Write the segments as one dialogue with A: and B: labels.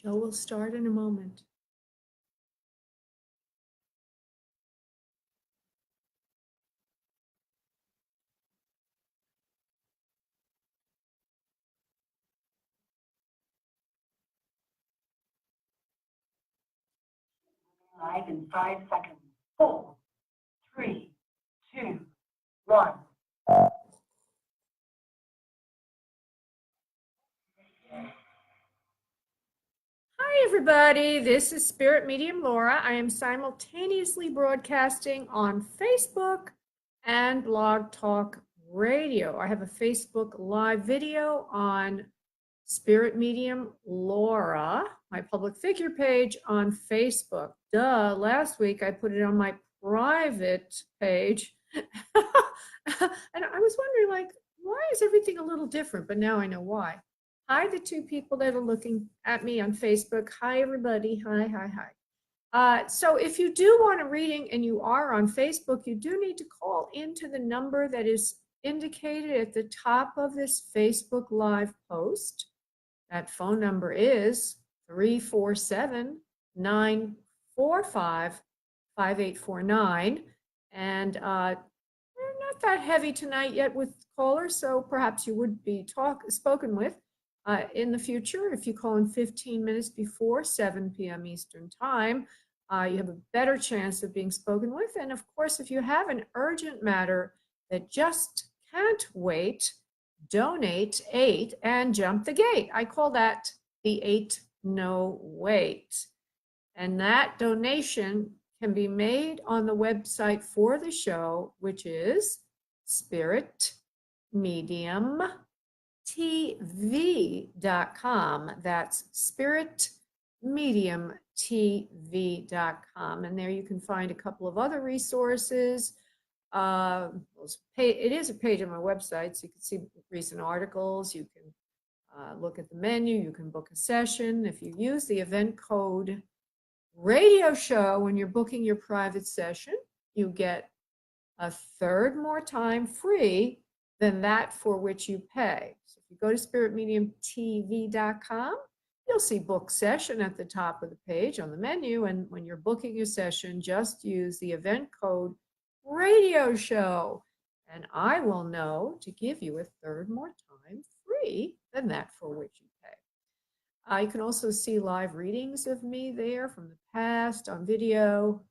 A: Show will start in a moment.
B: Live in 5 seconds. 4, 3, 2, 1.
A: Hi, everybody. This is Spirit Medium Laura. I am simultaneously broadcasting on Facebook and Blog Talk Radio. I have a Facebook Live video on Spirit Medium Laura, my public figure page on Facebook. Last week I put it on my private page. And I was wondering, like, why is everything a little different? But now I know why. Hi, the two people that are looking at me on Facebook. Hi, everybody. Hi, hi, hi. So if you do want a reading and you are on Facebook, you do need to call into the number that is indicated at the top of this Facebook Live post. That phone number is 347-945-5849. And we're not that heavy tonight yet with callers, so perhaps you would be spoken with in the future. If you call in 15 minutes before 7 p.m. Eastern Time, you have a better chance of being spoken with. And of course, if you have an urgent matter that just can't wait, donate 8 and jump the gate. I call that the 8 no wait. And that donation can be made on the website for the show, which is spiritmediumtv.com. That's spiritmediumtv.com. And there you can find a couple of other resources. It is a page on my website, so you can see recent articles. You can look at the menu. You can book a session. If you use the event code radio show when you're booking your private session, you get a third more time free than that for which you pay. So if you go to spiritmediumtv.com, you'll see book session at the top of the page on the menu. And when you're booking your session, just use the event code radio show, and I will know to give you a third more time free than that for which you pay. You can also see live readings of me there from the past on video.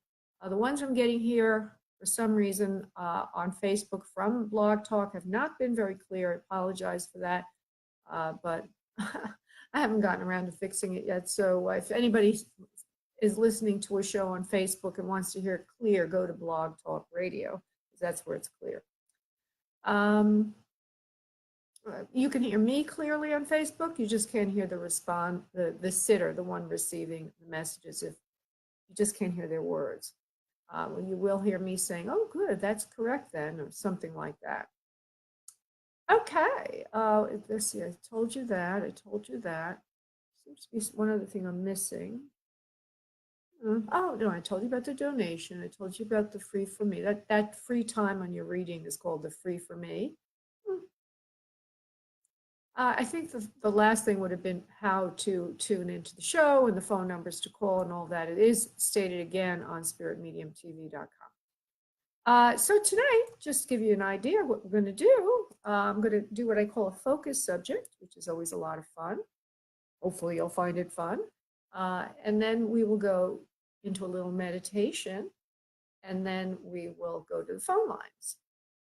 A: The ones I'm getting here, for some reason, on Facebook from Blog Talk have not been very clear. I apologize for that, but I haven't gotten around to fixing it yet. So if anybody is listening to a show on Facebook and wants to hear it clear, go to Blog Talk Radio, because that's where it's clear. You can hear me clearly on Facebook. You just can't hear the sitter, the one receiving the messages. If you just can't hear their words. Well, you will hear me saying, "Oh, good, that's correct then," or something like that. Okay, let's see. I told you that. Seems to be one other thing I'm missing. Oh, no, I told you about the donation. I told you about the free for me. That free time on your reading is called the free for me. I think the last thing would have been how to tune into the show and the phone numbers to call and all that. It is stated again on spiritmediumtv.com. So tonight, just to give you an idea of what we're going to do, I'm going to do what I call a focus subject, which is always a lot of fun. Hopefully you'll find it fun. And then we will go into a little meditation, and then we will go to the phone lines.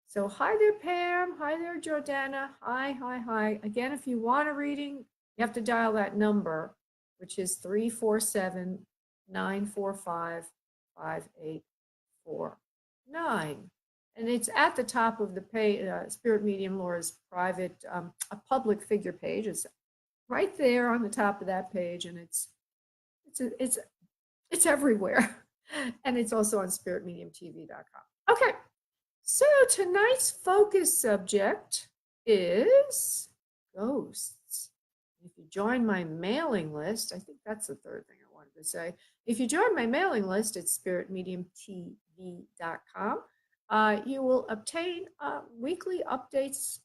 A: So hi there, Pam. Hi there, Jordana. Hi, hi, hi. Again, if you want a reading, you have to dial that number, which is 347-945-5849. And it's at the top of the page, Spirit Medium Laura's private, a public figure page. It's right there on the top of that page, and it's everywhere. And it's also on spiritmediumtv.com. Okay, so tonight's focus subject is ghosts. If you join my mailing list, I think that's the third thing I wanted to say. If you join my mailing list at spiritmediumtv.com, you will obtain weekly updates,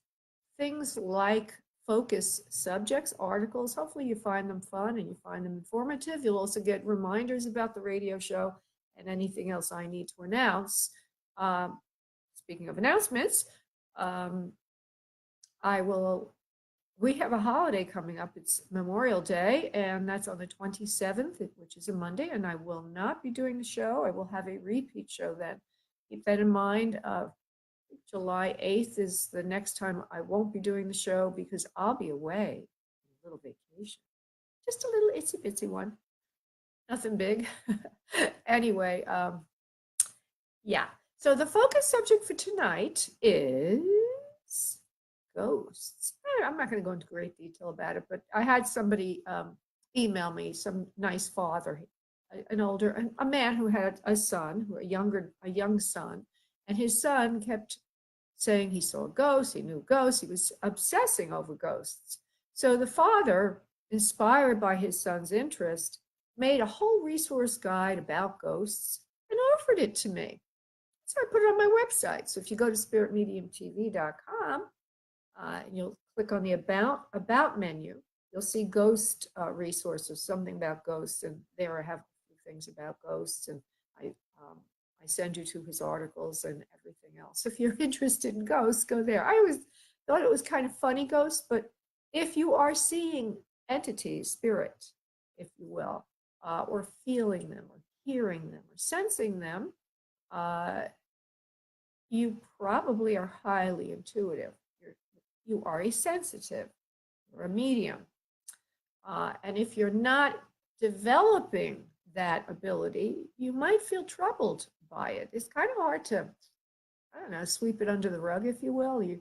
A: things like focus subjects, articles. Hopefully you find them fun and you find them informative. You'll also get reminders about the radio show and anything else I need to announce. Speaking of announcements, we have a holiday coming up. It's Memorial Day, and that's on the 27th, which is a Monday, and I will not be doing the show. I will have a repeat show then. Keep that in mind. July 8th is the next time I won't be doing the show because I'll be away on a little vacation. Just a little itsy bitsy one. Nothing big. Anyway, yeah. So the focus subject for tonight is ghosts. I'm not going to go into great detail about it, but I had somebody email me, some nice father, a man who had a son, a young son, and his son kept saying he saw ghosts, he knew ghosts, he was obsessing over ghosts. So the father, inspired by his son's interest, made a whole resource guide about ghosts and offered it to me. So I put it on my website. So if you go to spiritmediumtv.com, and you'll click on the about menu, you'll see ghost resources, something about ghosts, and there I have a few things about ghosts, and I send you to his articles and everything else. If you're interested in ghosts, go there. I always thought it was kind of funny, ghosts, but if you are seeing entities, spirit, if you will, or feeling them, or hearing them, or sensing them, you probably are highly intuitive. You are a sensitive, you're a medium. And if you're not developing that ability, you might feel troubled by it. It's kind of hard to, I don't know, sweep it under the rug, if you will. I'm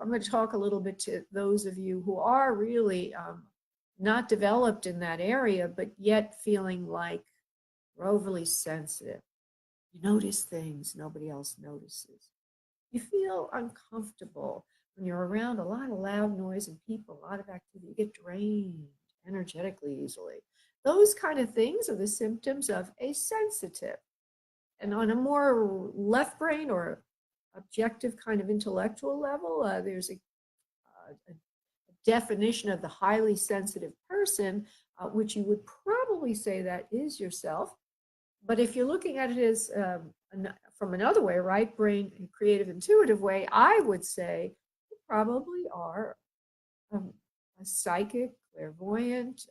A: going to talk a little bit to those of you who are really not developed in that area, but yet feeling like you're overly sensitive. You notice things nobody else notices. You feel uncomfortable when you're around a lot of loud noise and people, a lot of activity. You get drained energetically easily. Those kind of things are the symptoms of a sensitive. And on a more left brain or objective kind of intellectual level, there's a definition of the highly sensitive person, which you would probably say that is yourself. But if you're looking at it as from another way, right brain, creative, intuitive way, I would say you probably are a psychic, clairvoyant,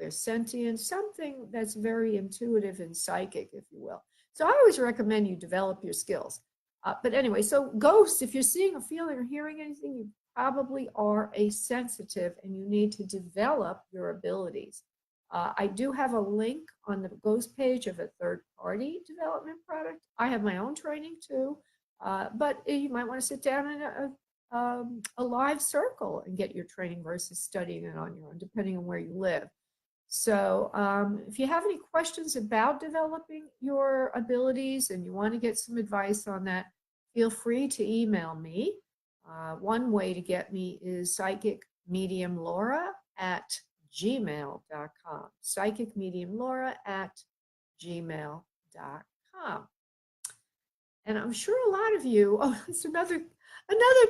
A: clairsentient, something that's very intuitive and psychic, if you will. So I always recommend you develop your skills. But anyway, so ghosts, if you're seeing or feeling or hearing anything, you probably are a sensitive and you need to develop your abilities. I do have a link on the ghost page of a third-party development product. I have my own training too, but you might want to sit down in a live circle and get your training versus studying it on your own, depending on where you live. So if you have any questions about developing your abilities and you want to get some advice on that, feel free to email me. One way to get me is psychicmediumlaura@gmail.com. psychicmediumlaura@gmail.com. And I'm sure a lot of you, it's another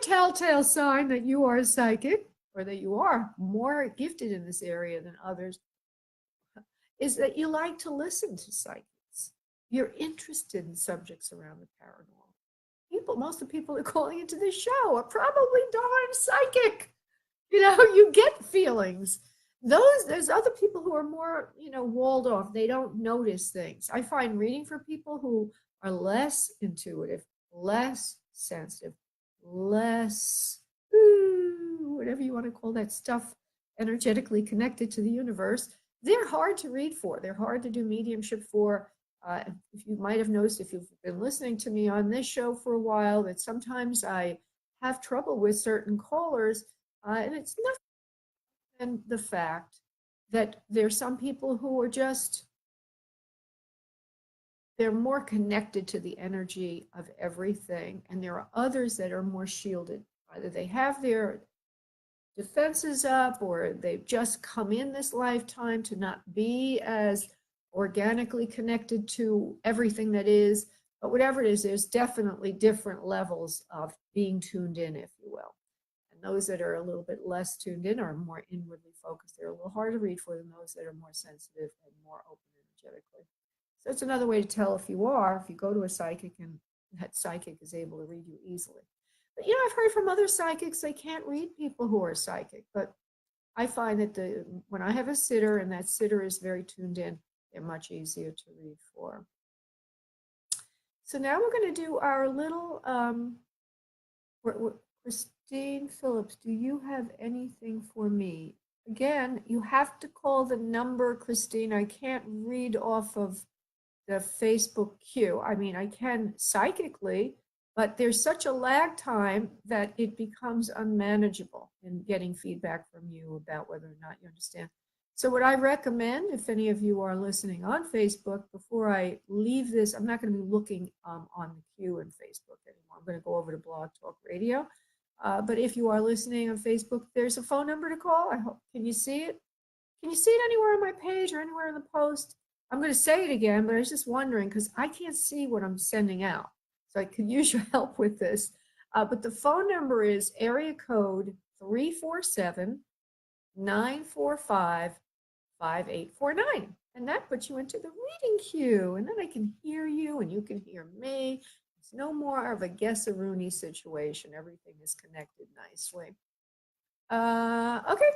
A: telltale sign that you are psychic or that you are more gifted in this area than others, is that you like to listen to psychics. You're interested in subjects around the paranormal. Most of the people that are calling into this show are probably darn psychic. You get feelings. There's other people who are more, walled off. They don't notice things. I find reading for people who are less intuitive, less sensitive, less, whatever you want to call that stuff, energetically connected to the universe, they're hard to read for. They're hard to do mediumship for. If you might have noticed, if you've been listening to me on this show for a while, that sometimes I have trouble with certain callers, and it's nothing than the fact that there's some people who are just, they're more connected to the energy of everything, and there are others that are more shielded. Either they have their defenses up, or they've just come in this lifetime to not be as organically connected to everything that is. But whatever it is, there's definitely different levels of being tuned in, if you will. And And those that are a little bit less tuned in are more inwardly focused. They're a little harder to read for than those that are more sensitive and more open energetically. So it's another way to tell if you are, if you go to a psychic and that psychic is able to read you easily. But I've heard from other psychics, they can't read people who are psychic. But I find that when I have a sitter and that sitter is very tuned in, they're much easier to read for. So now we're going to do our little, Christine Phillips, do you have anything for me? Again, you have to call the number, Christine. I can't read off of the Facebook queue. I mean, I can psychically, but there's such a lag time that it becomes unmanageable in getting feedback from you about whether or not you understand. So what I recommend, if any of you are listening on Facebook, before I leave this, I'm not going to be looking on the queue in Facebook anymore. I'm going to go over to Blog Talk Radio. But if you are listening on Facebook, there's a phone number to call. Can you see it? Can you see it anywhere on my page or anywhere in the post? I'm going to say it again, but I was just wondering because I can't see what I'm sending out. So I could use your help with this. But the phone number is area code 347-945-5849. And that puts you into the reading queue. And then I can hear you and you can hear me. It's no more of a guess-a-rooney situation. Everything is connected nicely. Okay.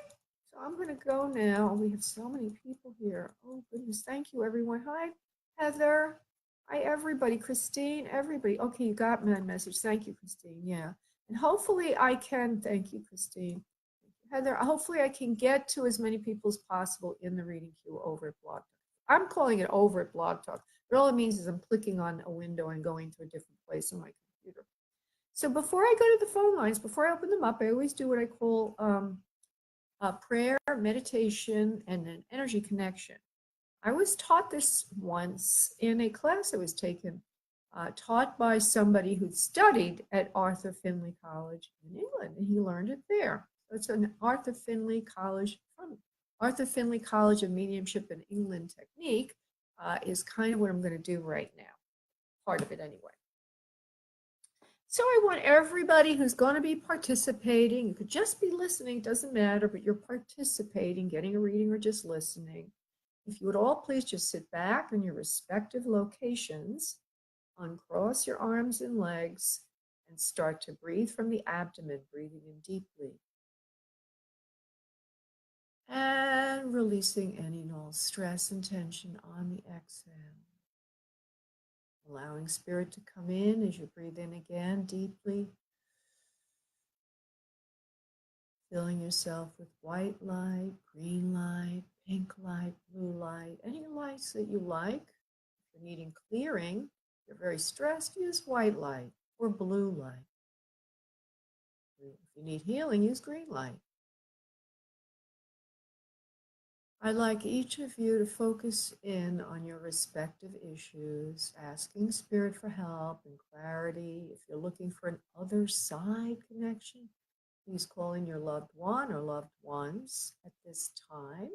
A: So I'm going to go now. We have so many people here. Oh, goodness. Thank you, everyone. Hi, Heather. Hi, everybody. Christine, everybody. Okay, you got my message. Thank you, Christine. Yeah. And hopefully I can, thank you, Christine. Heather, hopefully I can get to as many people as possible in the reading queue over at Blog Talk. I'm calling it over at Blog Talk, but all it means is I'm clicking on a window and going to a different place on my computer. So before I go to the phone lines, before I open them up, I always do what I call prayer, meditation, and an energy connection. I was taught this once in a class I was taken, taught by somebody who studied at Arthur Findlay College in England, and he learned it there. So it's an Arthur Findlay College of Mediumship in England technique is kind of what I'm going to do right now, part of it anyway. So I want everybody who's going to be participating, you could just be listening, doesn't matter, but you're participating, getting a reading or just listening. If you would all please just sit back in your respective locations, uncross your arms and legs, and start to breathe from the abdomen, breathing in deeply. And releasing any and all stress and tension on the exhale. Allowing spirit to come in as you breathe in again deeply. Filling yourself with white light, green light, pink light, blue light, any lights that you like. If you're needing clearing, if you're very stressed, use white light or blue light. If you need healing, use green light. I'd like each of you to focus in on your respective issues, asking spirit for help and clarity. If you're looking for an other side connection, please call in your loved one or loved ones at this time.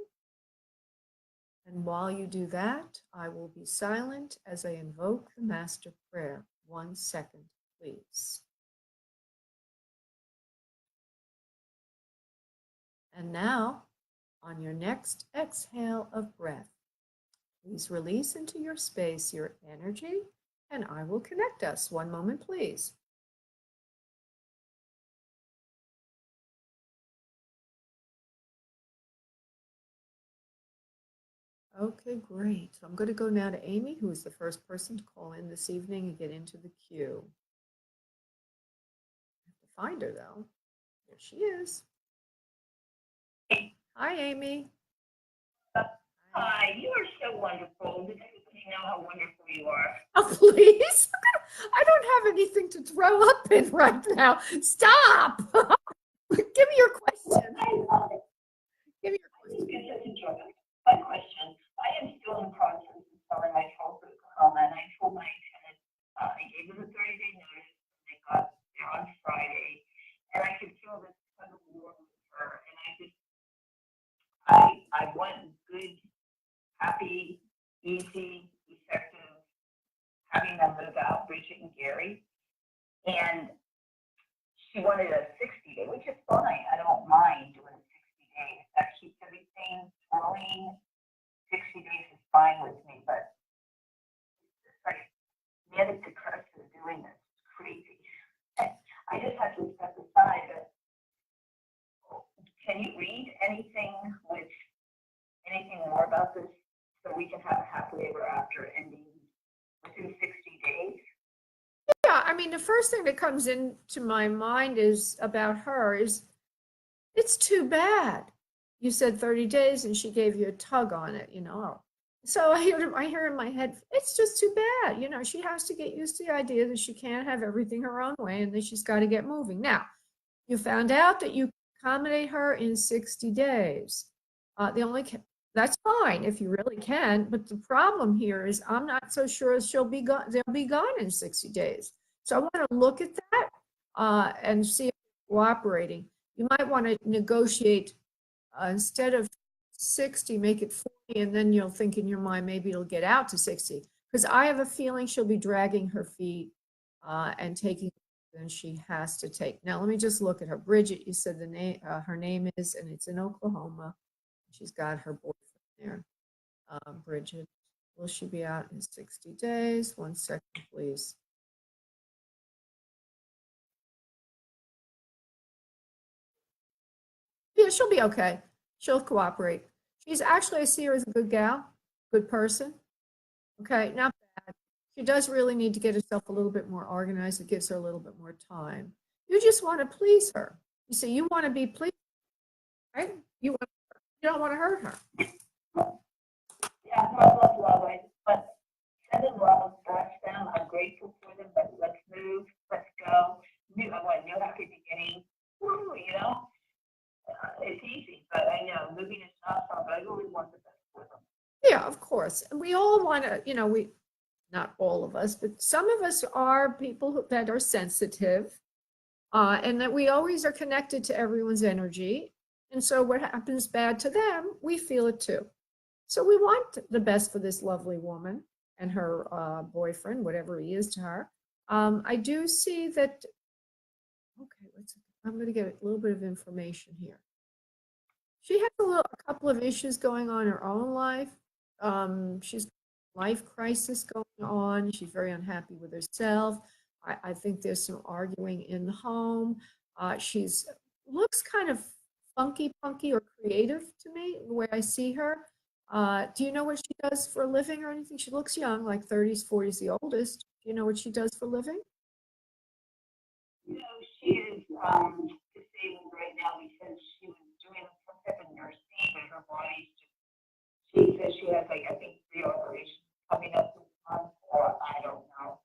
A: And while you do that, I will be silent as I invoke the Master Prayer. 1 second, please. And now, on your next exhale of breath, please release into your space your energy, and I will connect us. 1 moment, please. Okay, great. So I'm going to go now to Amy, who is the first person to call in this evening and get into the queue. I have to find her, though. There she is. Hi, Amy.
C: Hi, you are so wonderful. Does anybody know how wonderful you are?
A: Oh, please. I don't have anything to throw up in right now. Stop. Give me your question.
C: I love it.
A: Give me your question.
C: It's such a joy. My question. I am still in process of selling my house in Oklahoma, and I told my tenant, I gave them a 30-day notice, and they got there on Friday, and I could feel this kind of warm with her, and I want good, happy, easy, effective, having them move out, Bridget and Gary. And she wanted a 60 days, which is fine. I don't mind doing 60 days. That keeps everything flowing. 60 days is fine with me, but it's like manic depressive doing this. It's crazy. I just have to step aside. But can you read anything more about this so we can have a happily ever after ending within 60 days?
A: Yeah, I mean, the first thing that comes into my mind is about her is it's too bad. You said 30 days and she gave you a tug on it, you know. So I hear in my head, it's just too bad. You know, she has to get used to the idea that she can't have everything her own way and that she's got to get moving. Now, you found out that you accommodate her in 60 days. That's fine if you really can, but the problem here is I'm not so sure they'll be gone in 60 days. So I want to look at that and see if they're cooperating. You might want to negotiate instead of 60, make it 40, and then you'll think in your mind maybe it'll get out to 60. Because I have a feeling she'll be dragging her feet and taking than she has to take. Now let me just look at her. Bridget, you said the name, her name is, and it's in Oklahoma. She's got her boyfriend there. Bridget, will she be out in 60 days? 1 second, please. Yeah, she'll be okay. She'll cooperate. She's actually, I see her as a good gal, good person. Okay, not bad. She does really need to get herself a little bit more organized. It gives her a little bit more time. You just want to please her. You see, you want to be pleased, right? You don't want to hurt her.
C: Yeah, love, but sending love back to them. I'm grateful for them, but let's move, let's go. I want a new happy beginning. Woo, you know, it's easy, but I know moving is not fun, but I really want the best for them.
A: Yeah, of course. And we all want to, you know, not all of us, but some of us are people that are sensitive and that we always are connected to everyone's energy. And so what happens bad to them, we feel it too. So we want the best for this lovely woman and her boyfriend, whatever he is to her. I do see that, okay, I'm going to get a little bit of information here. She has a couple of issues going on in her own life. She's life crisis going on. She's very unhappy with herself. I think there's some arguing in the home. She's looks kind of funky or creative to me, the way I see her. Do you know what she does for a living or anything? She looks young, like 30s, 40s, the oldest. Do you know what she does for a living?
C: You know, she is disabled right now because she was doing some type of nursing, but her body's just, she says she has like, I think 3 operations coming up this month, or I don't know.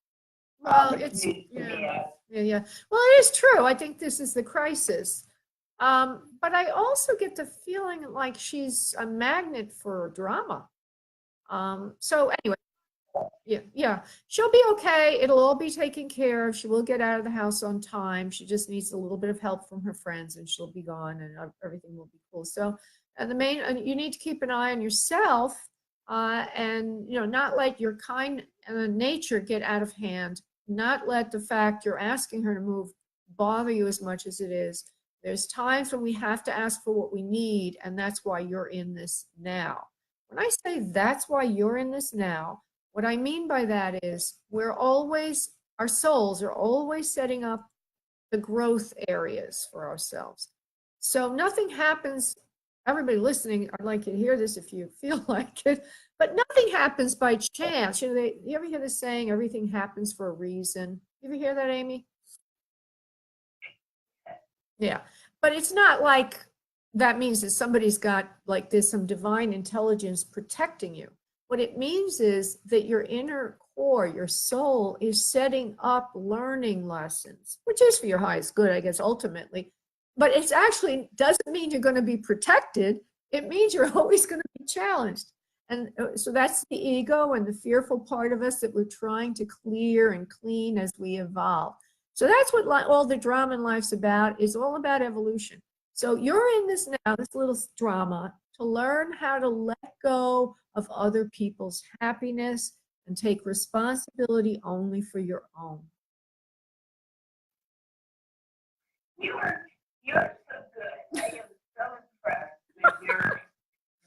A: Well, it's, yeah. Well, it is true. I think this is the crisis. But I also get the feeling like she's a magnet for drama. So anyway, yeah, she'll be okay. It'll all be taken care of. She will get out of the house on time. She just needs a little bit of help from her friends and she'll be gone and everything will be cool. So, and you need to keep an eye on yourself and, you know, not let your kind nature get out of hand. Not let the fact you're asking her to move bother you as much as it is. There's times when we have to ask for what we need, and that's why you're in this now. When I say that's why you're in this now, what I mean by that is our souls are always setting up the growth areas for ourselves. So nothing happens, everybody listening, I'd like you to hear this if you feel like it, but nothing happens by chance. You know, you ever hear the saying, everything happens for a reason? You ever hear that, Amy? Yeah, but it's not like that means that somebody's got like there's some divine intelligence protecting you. What it means is that your inner core, your soul is setting up learning lessons, which is for your highest good, I guess, ultimately. But it's actually doesn't mean you're going to be protected. It means you're always going to be challenged. And so that's the ego and the fearful part of us that we're trying to clear and clean as we evolve. So that's what all the drama in life's about, is all about evolution. So you're in this now, this little drama, to learn how to let go of other people's happiness and take responsibility only for your own.
C: You You're so good. I am so impressed with your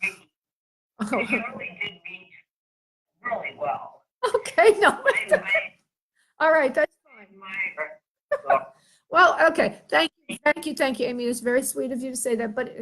C: reading. You really did read really well.
A: Okay, no.
C: I
A: All right, that's fine.
C: admire.
A: Well, okay. Thank you, Amy. It's very sweet of you to say that. But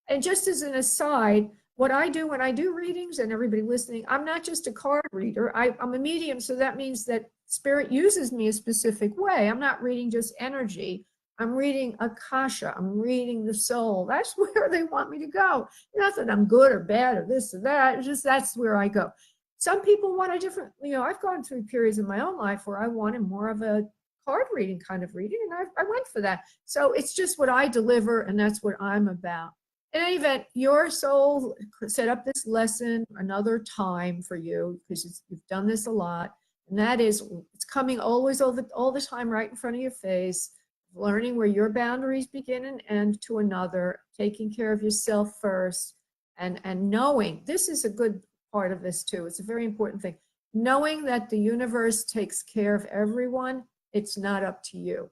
A: and just as an aside, what I do when I do readings, and everybody listening, I'm not just a card reader. I'm a medium, so that means that spirit uses me a specific way. I'm not reading just energy. I'm reading Akasha. I'm reading the soul. That's where they want me to go. Not that I'm good or bad or this or that. It's just that's where I go. Some people want a different, I've gone through periods in my own life where I wanted more of a card reading kind of reading, and I went for that. So it's just what I deliver, and that's what I'm about. In any event, your soul set up this lesson another time for you because you've done this a lot, and that is it's coming always all the time right in front of your face, learning where your boundaries begin and end to another, taking care of yourself first, and knowing this is a good part of this too. It's a very important thing. Knowing that the universe takes care of everyone, it's not up to you.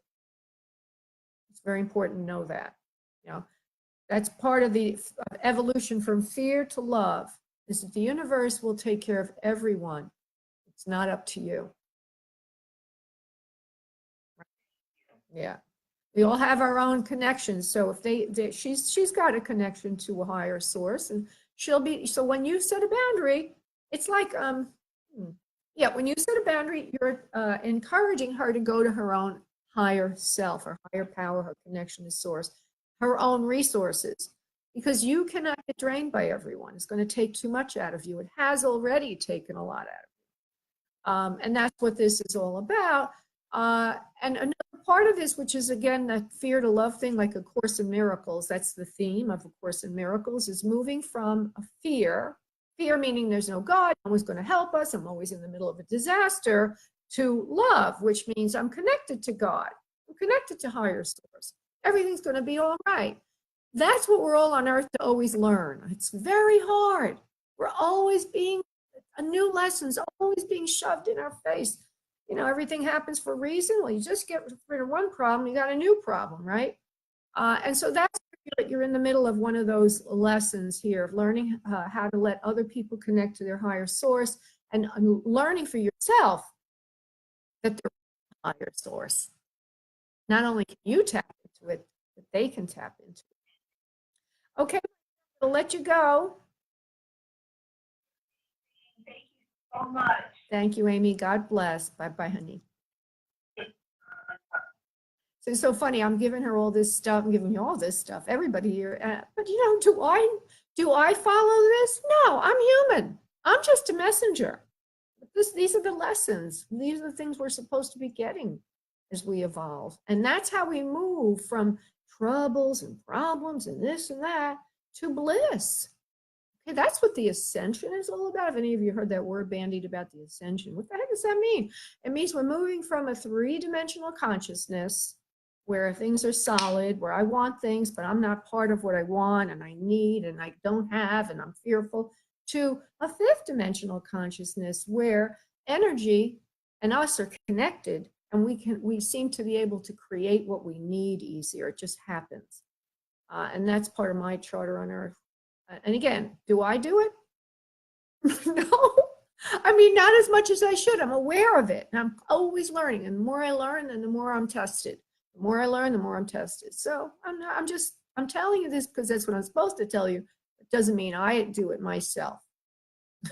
A: It's very important to know that. That's part of the evolution from fear to love, is that the universe will take care of everyone. It's not up to you. Yeah. We all have our own connections. So if she's got a connection to a higher source, and she'll be, so when you set a boundary, it's like, when you set a boundary, you're encouraging her to go to her own higher self, her higher power, her connection to source, her own resources, because you cannot get drained by everyone. It's going to take too much out of you. It has already taken a lot out of you. And that's what this is all about. And another part of this, which is again that fear to love thing, like A Course in Miracles, that's the theme of A Course in Miracles, is moving from a fear meaning there's no God, no one's going to help us, I'm always in the middle of a disaster, to love, which means I'm connected to God, I'm connected to higher source, everything's going to be all right. That's what we're all on earth to always learn. It's very hard. We're always being, a new lesson's always being shoved in our face. Everything happens for a reason. Well, you just get rid of one problem, you got a new problem, right? And so that's, you're in the middle of one of those lessons here of learning how to let other people connect to their higher source, and learning for yourself that they're a higher source. Not only can you tap into it, but they can tap into it. Okay, I'll let you go.
C: Thank you so much.
A: Thank you, Amy. God bless. Bye-bye, honey. So it's so funny. I'm giving her all this stuff. I'm giving you all this stuff. Everybody here. But do I follow this? No, I'm human. I'm just a messenger. These are the lessons. These are the things we're supposed to be getting as we evolve. And that's how we move from troubles and problems and this and that to bliss. Okay, that's what the ascension is all about. If any of you heard that word bandied about the ascension, what the heck does that mean? It means we're moving from a three-dimensional consciousness where things are solid, where I want things, but I'm not part of what I want and I need and I don't have and I'm fearful, to a fifth-dimensional consciousness where energy and us are connected, and we seem to be able to create what we need easier. It just happens. And that's part of my charter on earth. And again, do I do it? No. I mean, not as much as I should. I'm aware of it, and I'm always learning. And the more I learn, and the more I'm tested. The more I learn, the more I'm tested. So I'm telling you this because that's what I'm supposed to tell you. It doesn't mean I do it myself.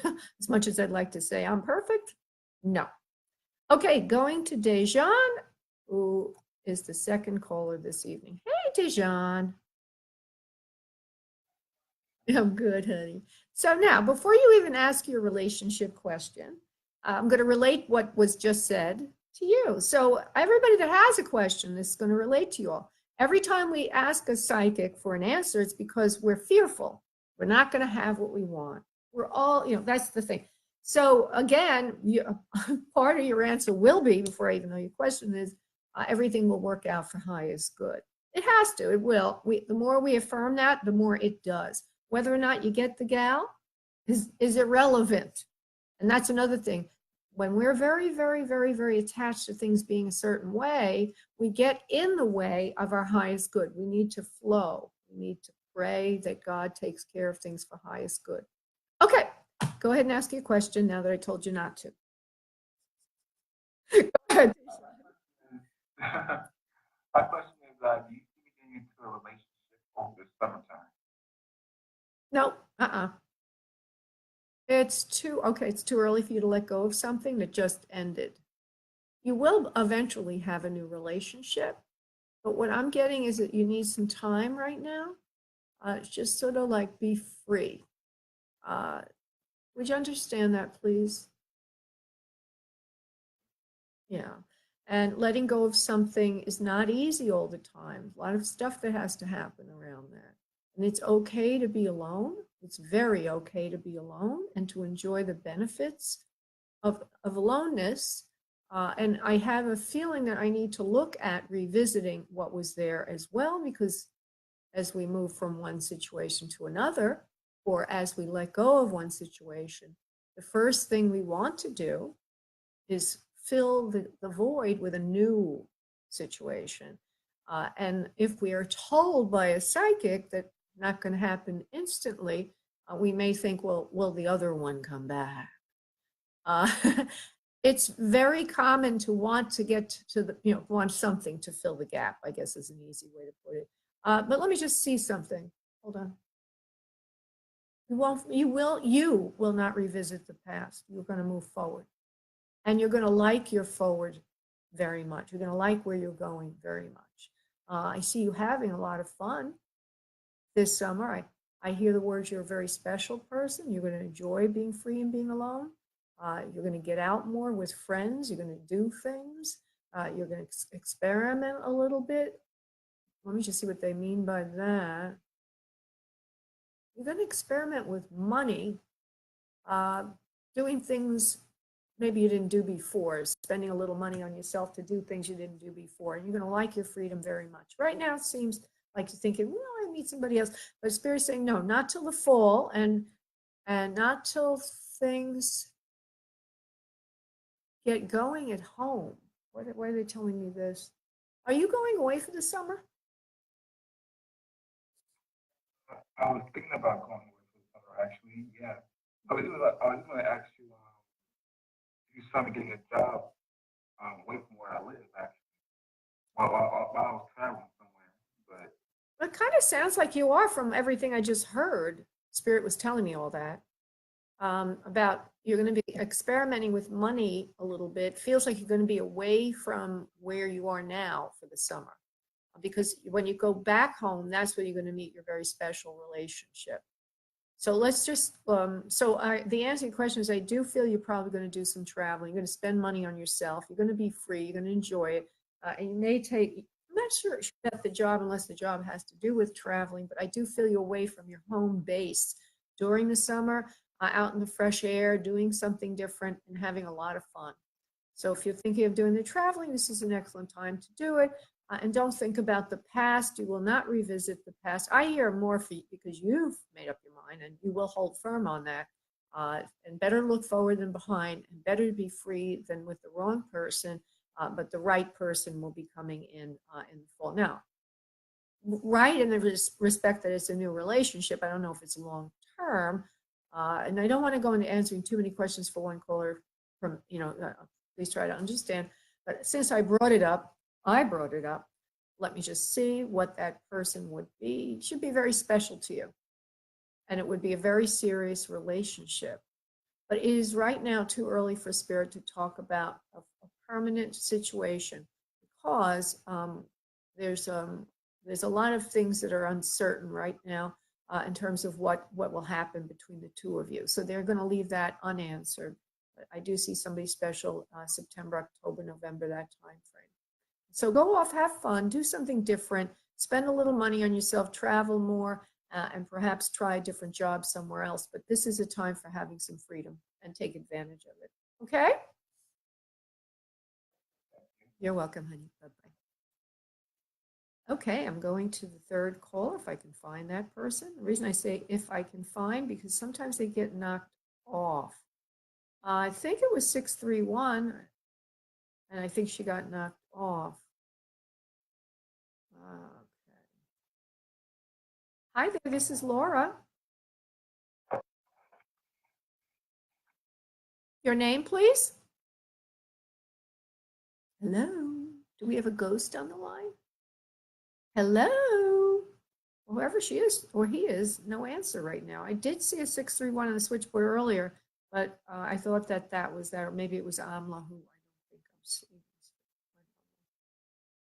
A: As much as I'd like to say I'm perfect, no. Okay, going to Dejan, who is the second caller this evening. Hey, Dejan. I'm good, honey. So now, before you even ask your relationship question, I'm going to relate what was just said to you. So everybody that has a question, this is going to relate to you all. Every time we ask a psychic for an answer, it's because we're fearful. We're not going to have what we want. We're all, that's the thing. So again, part of your answer will be, before I even know your question is, everything will work out for highest good. It has to, it will. The more we affirm that, the more it does. Whether or not you get the gal is irrelevant. And that's another thing. when we're very, very, very, very attached to things being a certain way, we get in the way of our highest good. We need to flow. We need to pray that God takes care of things for highest good. Okay, go ahead and ask your question now that I told you not to. Go ahead.
D: My question is, do you see me getting into a relationship over the summertime?
A: No, it's too early for you to let go of something that just ended. You will eventually have a new relationship, but what I'm getting is that you need some time right now. Just sort of like be free. Would you understand that, please? Yeah. And letting go of something is not easy all the time. A lot of stuff that has to happen around that. And it's okay to be alone. It's very okay to be alone and to enjoy the benefits of aloneness. And I have a feeling that I need to look at revisiting what was there as well, because as we move from one situation to another, or as we let go of one situation, the first thing we want to do is fill the void with a new situation. And if we are told by a psychic that not going to happen instantly, we may think, well, will the other one come back? It's very common to want to get to the, want something to fill the gap, I guess is an easy way to put it. But let me just see something. Hold on. You will not revisit the past. You're going to move forward. And you're going to like your forward very much. You're going to like where you're going very much. I see you having a lot of fun this summer. I hear the words, you're a very special person. You're going to enjoy being free and being alone. You're going to get out more with friends. You're going to do things. You're going to experiment a little bit. Let me just see what they mean by that. You're going to experiment with money, doing things maybe you didn't do before, spending a little money on yourself to do things you didn't do before. And you're going to like your freedom very much. Right now, it seems like you're thinking, well, I meet somebody else. But Spirit's saying, no, not till the fall and not till things get going at home. Why are they telling me this? Are you going away for the summer?
D: I was thinking about going away for the summer, actually. Yeah. I was going to ask you, if you saw me getting a job away from where I live, actually, while I was traveling somewhere. But
A: It kind of sounds like you are from everything I just heard. Spirit was telling me all that. About you're going to be experimenting with money a little bit. Feels like you're going to be away from where you are now for the summer. Because when you go back home, that's where you're going to meet your very special relationship. So let's just, the answer to your question is I do feel you're probably going to do some traveling. You're going to spend money on yourself. You're going to be free. You're going to enjoy it. And you may take, I'm not sure about the job unless the job has to do with traveling, but I do feel you're away from your home base during the summer, out in the fresh air, doing something different and having a lot of fun. So if you're thinking of doing the traveling, this is an excellent time to do it. And don't think about the past. You will not revisit the past. I hear more feet because you've made up your mind and you will hold firm on that. And better look forward than behind, and better to be free than with the wrong person. But the right person will be coming in the fall. Now, right in the respect that it's a new relationship, I don't know if it's long term. And I don't want to go into answering too many questions for one caller from, please try to understand. But since I brought it up, let me just see what that person would be. It should be very special to you. And it would be a very serious relationship. But it is right now too early for Spirit to talk about a permanent situation because there's a lot of things that are uncertain right now in terms of what will happen between the two of you. So they're going to leave that unanswered. But I do see somebody special September, October, November, that time frame. So go off, have fun, do something different, spend a little money on yourself, travel more, and perhaps try a different job somewhere else. But this is a time for having some freedom and take advantage of it. Okay? You're welcome, honey. Bye-bye. Okay, I'm going to the third call if I can find that person. The reason I say if I can find, because sometimes they get knocked off. I think it was 631, and I think she got knocked off. Okay. Hi there, this is Laura. Your name, please? Hello. Do we have a ghost on the line? Hello. Whoever she is or he is, no answer right now. I did see a 631 on the switchboard earlier, but I thought that that was that, or maybe it was Amla, who I don't think I'm seeing.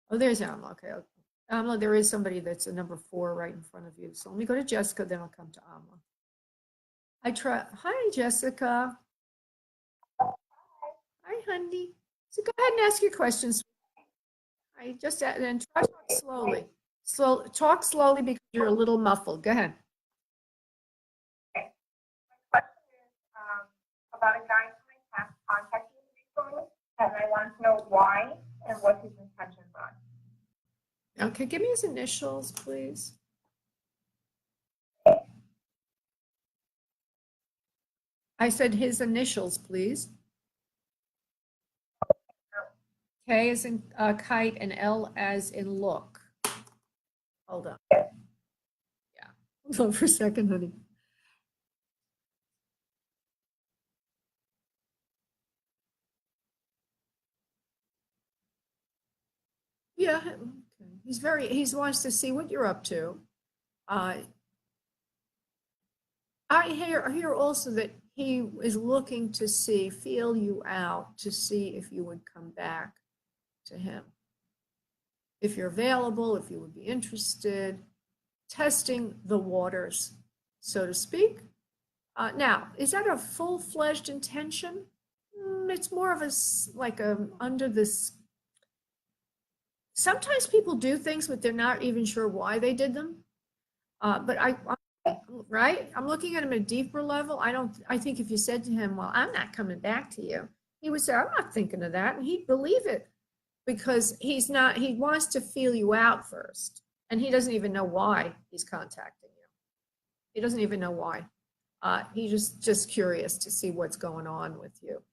A: Oh, there's Amla. Okay. Amla, there is somebody that's a number 4 right in front of you. So let me go to Jessica, then I'll come to Amla. Hi, Jessica. Hi, honey. So go ahead and ask your questions. I just and try to talk slowly. Talk slowly because you're a little muffled. Go ahead.
E: Question is about a guy who has contacted me recently, and I want to know why and what his intentions are.
A: Okay, give me his initials, please. I said his initials, please. K as in kite and L as in look. Hold on. Yeah. Hold on for a second, honey. Yeah, okay. He wants to see what you're up to. I hear also that he is looking to feel you out, to see if you would come back to him. If you're available, if you would be interested, testing the waters, so to speak. Now, is that a full-fledged intention? It's more of under this. Sometimes people do things, but they're not even sure why they did them. But right? I'm looking at him at a deeper level. I think if you said to him, well, I'm not coming back to you, he would say, I'm not thinking of that. And he'd believe it because he wants to feel you out first. And he doesn't even know why he's contacting you. He doesn't even know why. He's just curious to see what's going on with you.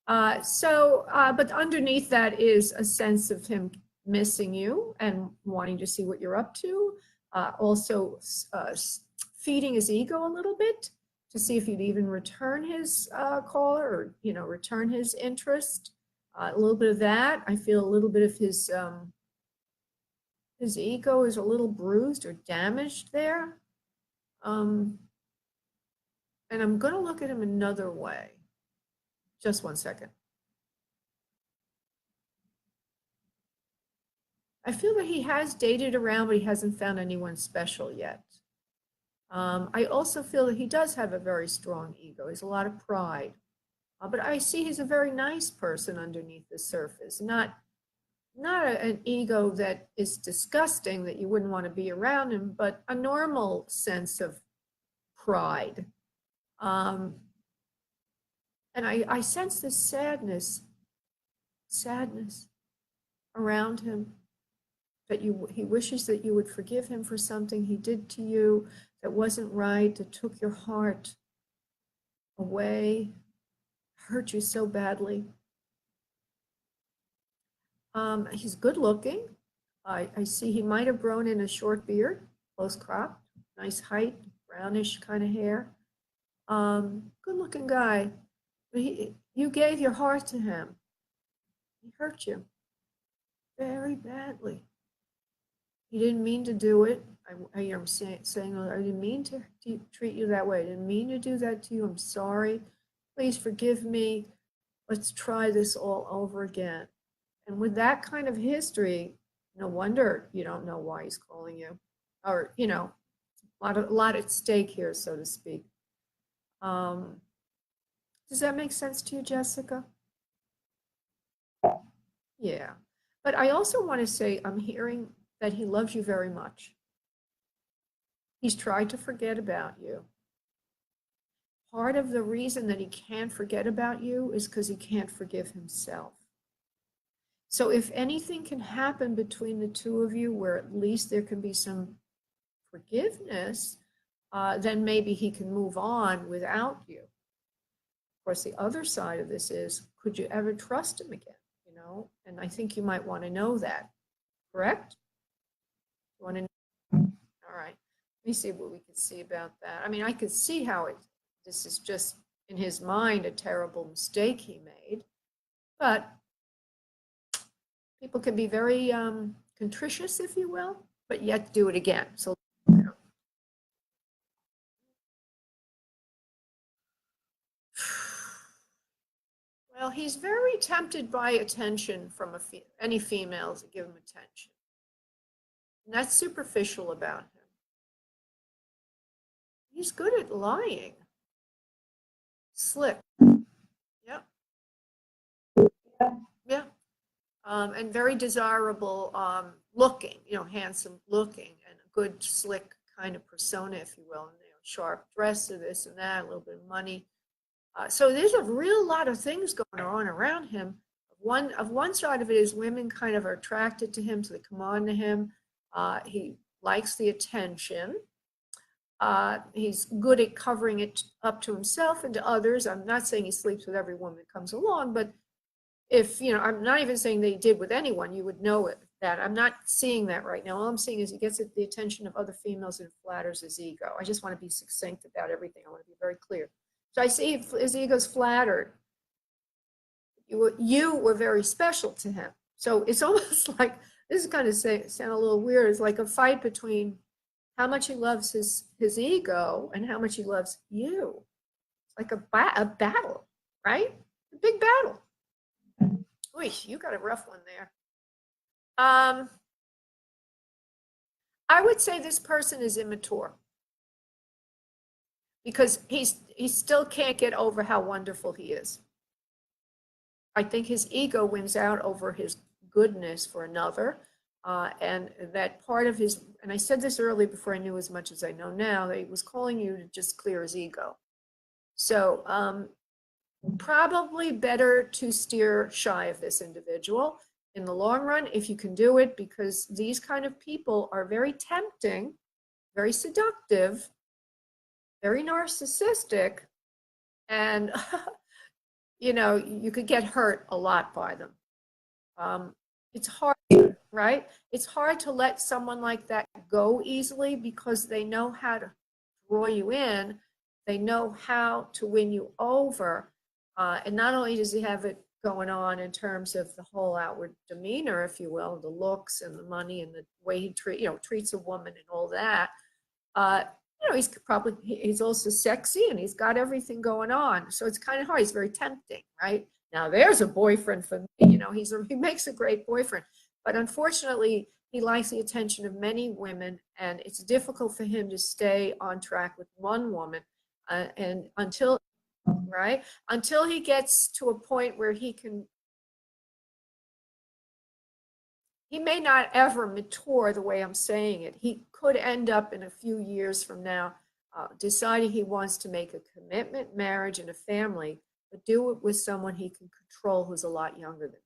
A: But underneath that is a sense of him missing you and wanting to see what you're up to. Also feeding his ego a little bit to see if you'd even return his call or, return his interest. A little bit of that. I feel a little bit of his ego is a little bruised or damaged there. And I'm going to look at him another way. Just one second. I feel that he has dated around, but he hasn't found anyone special yet. I also feel that he does have a very strong ego. He's a lot of pride. But I see he's a very nice person underneath the surface. Not an ego that is disgusting that you wouldn't want to be around him, but a normal sense of pride. And I sense this sadness around him, that he wishes that you would forgive him for something he did to you that wasn't right, that took your heart away, hurt you so badly. He's good looking. I see he might have grown in a short beard, close cropped, nice height, brownish kind of hair. Good looking guy. But you gave your heart to him. He hurt you very badly. He didn't mean to do it. I'm saying, I didn't mean to treat you that way. I didn't mean to do that to you. I'm sorry. Please forgive me. Let's try this all over again. And with that kind of history, no wonder you don't know why he's calling you. Or, a lot at stake here, so to speak. Does that make sense to you, Jessica? Yeah. But I also want to say, I'm hearing that he loves you very much. He's tried to forget about you. Part of the reason that he can't forget about you is because he can't forgive himself. So if anything can happen between the two of you where at least there can be some forgiveness, then maybe he can move on without you. course, the other side of this is, could you ever trust him again? You know, and I think you might want to know that, correct? You want to know? All right. Let me see what we can see about that. I mean, I could see how this is just in his mind a terrible mistake he made, but people can be very contritious, if you will, but yet do it again. So, you know. Well, he's very tempted by attention from any females that give him attention. And that's superficial about him. He's good at lying. Slick. Yep. Yeah. And very desirable looking, you know, handsome looking, and a good, slick kind of persona, if you will. And, you know, sharp dress or this and that, a little bit of money. So there's a real lot of things going on around him. One side of it is women kind of are attracted to him, so they come on to him. He likes the attention. He's good at covering it up to himself and to others. I'm not saying he sleeps with every woman that comes along, but if, you know, I'm not even saying that he did with anyone, you would know it, that. I'm not seeing that right now. All I'm seeing is he gets the attention of other females and flatters his ego. I just want to be succinct about everything. I want to be very clear. So I see his ego's flattered. You were very special to him. So it's almost like, this is kind of sound a little weird. It's like a fight between how much he loves his ego and how much he loves you. It's like a battle, right? A big battle. Oy, you got a rough one there. I would say this person is immature because he still can't get over how wonderful he is. I think his ego wins out over his goodness for another. And that part of his, and I said this early before I knew as much as I know now, that he was calling you to just clear his ego. So probably better to steer shy of this individual in the long run if you can do it, because these kind of people are very tempting, very seductive, very narcissistic, and you know, you could get hurt a lot by them. It's hard, right? It's hard to let someone like that go easily because they know how to draw you in. They know how to win you over. And not only does he have it going on in terms of the whole outward demeanor, if you will, the looks and the money and the way he treats a woman and all that. You know, he's also sexy and he's got everything going on. So it's kind of hard. He's very tempting, right? Now there's a boyfriend for me. You know, he makes a great boyfriend, but unfortunately he likes the attention of many women, and it's difficult for him to stay on track with one woman. And until he gets to a point where he may not ever mature the way I'm saying it. He could end up in a few years from now deciding he wants to make a commitment, marriage, and a family, but do it with someone he can control who's a lot younger than him.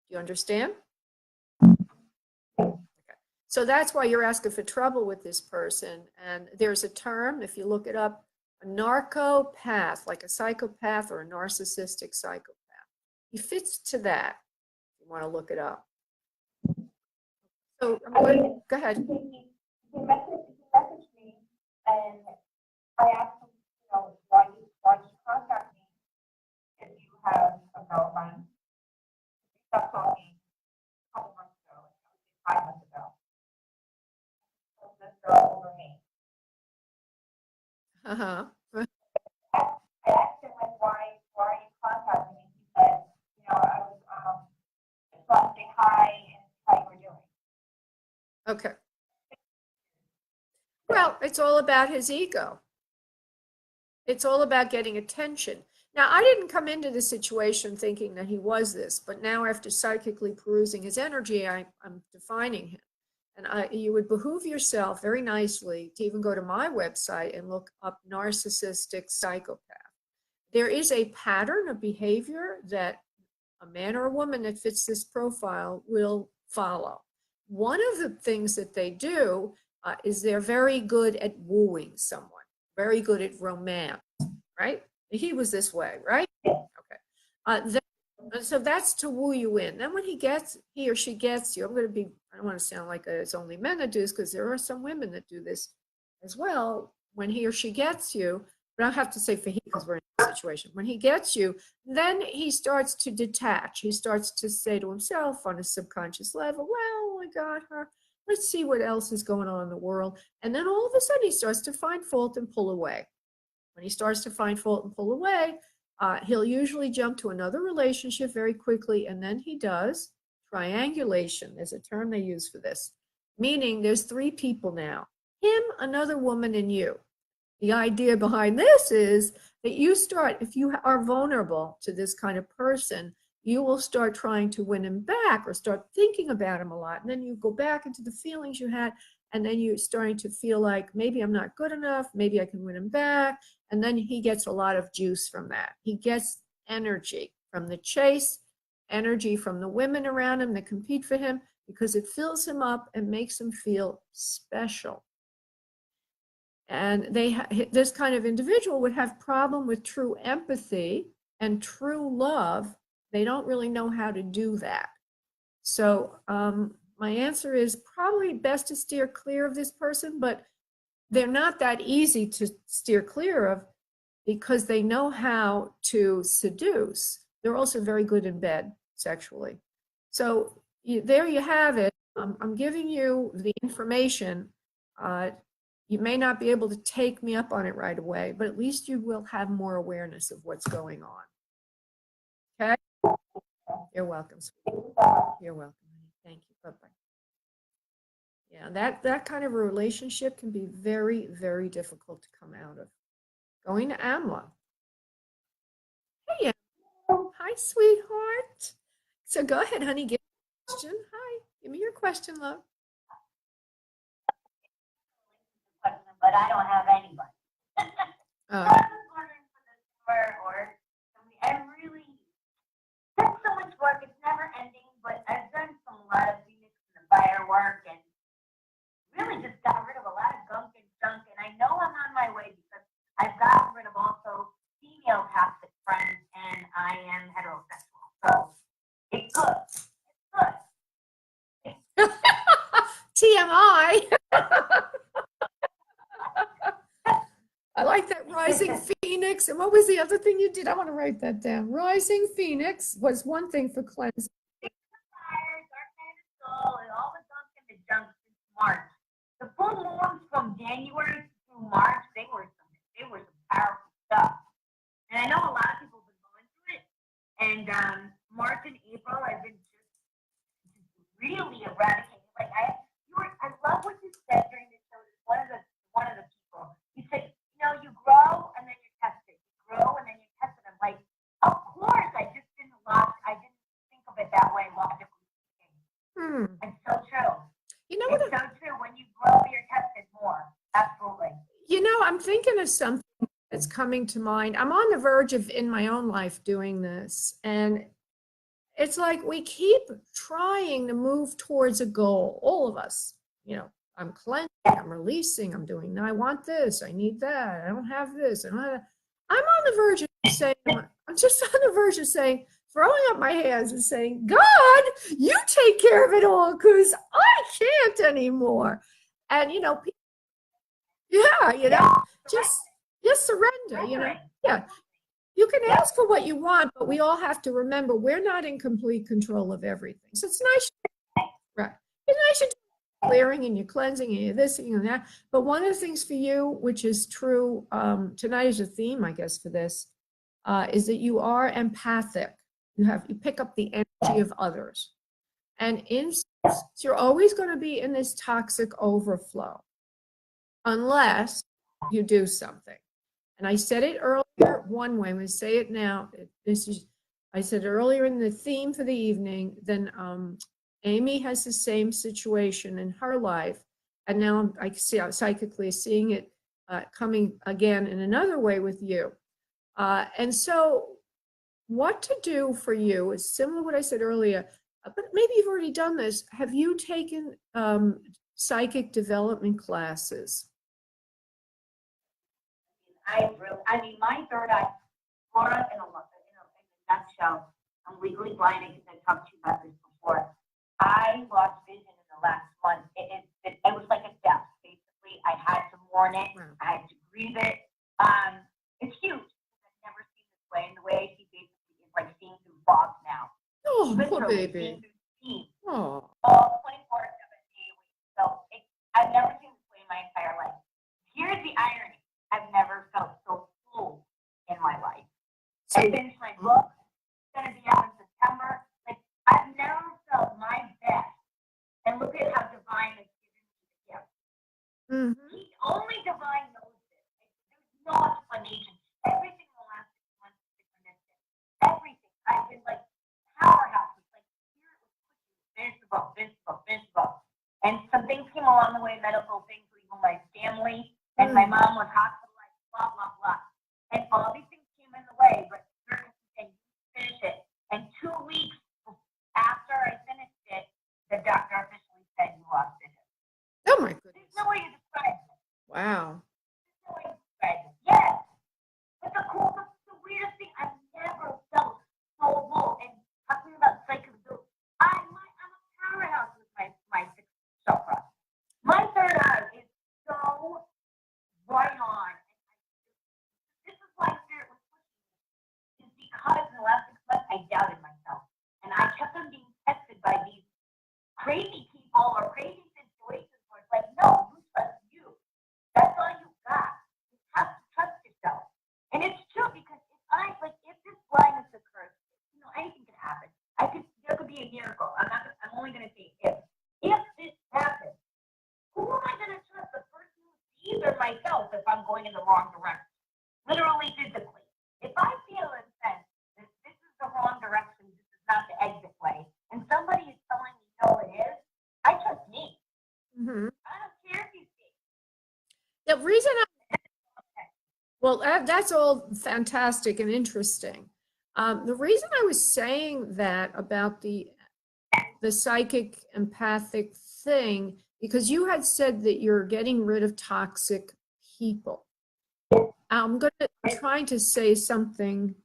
A: Do you understand? Okay. So that's why you're asking for trouble with this person. And there's a term, if you look it up, a narcopath, like a psychopath or a narcissistic psychopath. He fits to that, if you want to look it up. So go ahead.
C: He messaged me, and I asked him, you know, why you contact me if you have a girlfriend. We stopped talking a couple months ago, 5 months ago. This girl over me.
A: Uh-huh.
C: I asked him, like, why are you contacting me? He said, you know, I was just want to say hi and how you were doing.
A: Okay. Well, it's all about his ego. It's all about getting attention. Now, I didn't come into the situation thinking that he was this, but now after psychically perusing his energy, I'm defining him. And you would behoove yourself very nicely to even go to my website and look up narcissistic psychopath. There is a pattern of behavior that a man or a woman that fits this profile will follow. One of the things that they do is they're very good at wooing someone, very good at romance, right? He was this way, right? Okay. So that's to woo you in. Then when he or she gets you, I don't want to sound like it's only men that do this, because there are some women that do this as well. When he or she gets you, but I have to say for he, because we're in a situation, when he gets you, then he starts to detach. He starts to say to himself on a subconscious level, well, I got her. Let's see what else is going on in the world. And then all of a sudden he starts to find fault and pull away. When he starts to find fault and pull away, he'll usually jump to another relationship very quickly, and then he does triangulation. There's a term they use for this, meaning there's 3 people now, him, another woman, and you. The idea behind this is that you start, if you are vulnerable to this kind of person, you will start trying to win him back or start thinking about him a lot. And then you go back into the feelings you had, and then you're starting to feel like maybe I'm not good enough, maybe I can win him back. And then he gets a lot of juice from that. He gets energy from the chase, energy from the women around him that compete for him, because it fills him up and makes him feel special. And this kind of individual would have problem with true empathy and true love. They don't really know how to do that. So my answer is probably best to steer clear of this person, but they're not that easy to steer clear of because they know how to seduce. They're also very good in bed sexually. So there you have it. I'm giving you the information. You may not be able to take me up on it right away, but at least you will have more awareness of what's going on. Okay? You're welcome, sweetie. You're welcome. Thank you. Bye-bye. Yeah, that kind of a relationship can be very, very difficult to come out of. Going to AMLA. Hey, Amla. Hi, sweetheart. So go ahead, honey. Give me a question. Hi. Give me your question, love.
C: But I don't have anybody.
A: Oh.
C: I was wondering for the summer or something. I really, that's so much work. It's never ending, but I've done a lot of Phoenix and the fire work and really just got rid of a lot of gunk and junk. And I know I'm on my way because I've gotten rid of also female toxic friends and I am heterosexual. So it's good. It's good.
A: TMI. I like that. Rising Phoenix. And what was the other thing you did? I want to write that down. Rising Phoenix was one thing for cleansing.
C: Fire, dark night of soul, and all the gunk and the junk since March. The full moons from January through March, they were some powerful stuff. And I know a lot of people have been going through it. And March and April, I've been just really eradicating. Like I love what you said during the show. One of the people, you said, you grow and then you're tested. You grow and then you're tested. I'm like, of course, I didn't think of it that way logically speaking. It's so true. It's so true. When you grow, you're tested more. Absolutely.
A: I'm thinking of something that's coming to mind. I'm on the verge of, in my own life, doing this. And it's like we keep trying to move towards a goal, all of us. I'm cleansing, I'm releasing, I'm doing, I want this, I need that, I don't have this, I don't have that. I'm on the verge of saying, I'm just on the verge of saying, throwing up my hands and saying, God, you take care of it all because I can't anymore. And, just surrender, Yeah. You can ask for what you want, but we all have to remember we're not in complete control of everything. So it's nice, right? It's nice you're clearing and you're cleansing and you're this and that. But one of the things for you, which is true, tonight is a theme, I guess, for this, is that you are empathic. You pick up the energy of others. And you're always going to be in this toxic overflow unless you do something. And I said it earlier one way, I'm going to say it now. I said earlier in the theme for the evening, then Amy has the same situation in her life. And now I see psychically seeing it coming again in another way with you. And so what to do for you is similar to what I said earlier, but maybe you've already done this. Have you taken psychic development classes?
C: My third eye, Laura, in a nutshell, I'm legally blind because I talked to you about this before. I lost vision in the last month. It was like a death, basically. I had to mourn it.
A: Wow.
C: I had to grieve it. It's huge. I've never seen this way. And the way I see basically is like seeing through fog now.
A: Oh, poor
C: Literally
A: baby.
C: seeing through steam.
A: Oh,
C: All 24/7 daily. So I've never seen this way in my entire life. Here's the irony. I've never felt so full in my life. I finished my book. It's going to be out in September. Like, I've never felt my best. And look at how divine has given me the gift.
A: mhm.
C: Only divine knows this. There's no explanation. Everything in the last 6 months is synchronistic. Everything. I've been like powerhouses. Like, spirit was pushing finish the book, finish the book, finish the book. And some things came along the way, medical things, leaving my family, and my mom was hospitalized, blah, blah, blah. And all these things came in the way, but spirit was saying, finish it. And 2 weeks after I finished it, the doctor officially said you lost vision.
A: Oh my
C: There's
A: goodness.
C: no way to describe it.
A: Wow.
C: There's no way to describe it. Yes. But the weirdest thing, I've never felt so full. And talking about psychedelics, I'm a powerhouse with my sixth chakra. My third eye is so right on. This is why spirit was pushing me. Is because in the last 6 months I doubted myself. And I kept on being tested by these crazy people or crazy situations where it's like, no, you trust you. That's all you got. You have to trust yourself. And it's true because if this blindness occurs, anything could happen. There could be a miracle. I'm only gonna say if. If this happens, who am I gonna trust? The person who sees or myself if I'm going in the wrong direction? Literally physically. If I feel and sense that this is the wrong direction, this is not the exit way, and somebody is telling me no it is, I trust me.
A: Mhm.
C: I don't care if you see.
A: The reason well, that's all fantastic and interesting. The reason I was saying that about the psychic empathic thing, because you had said that you're getting rid of toxic people. I'm trying to say something.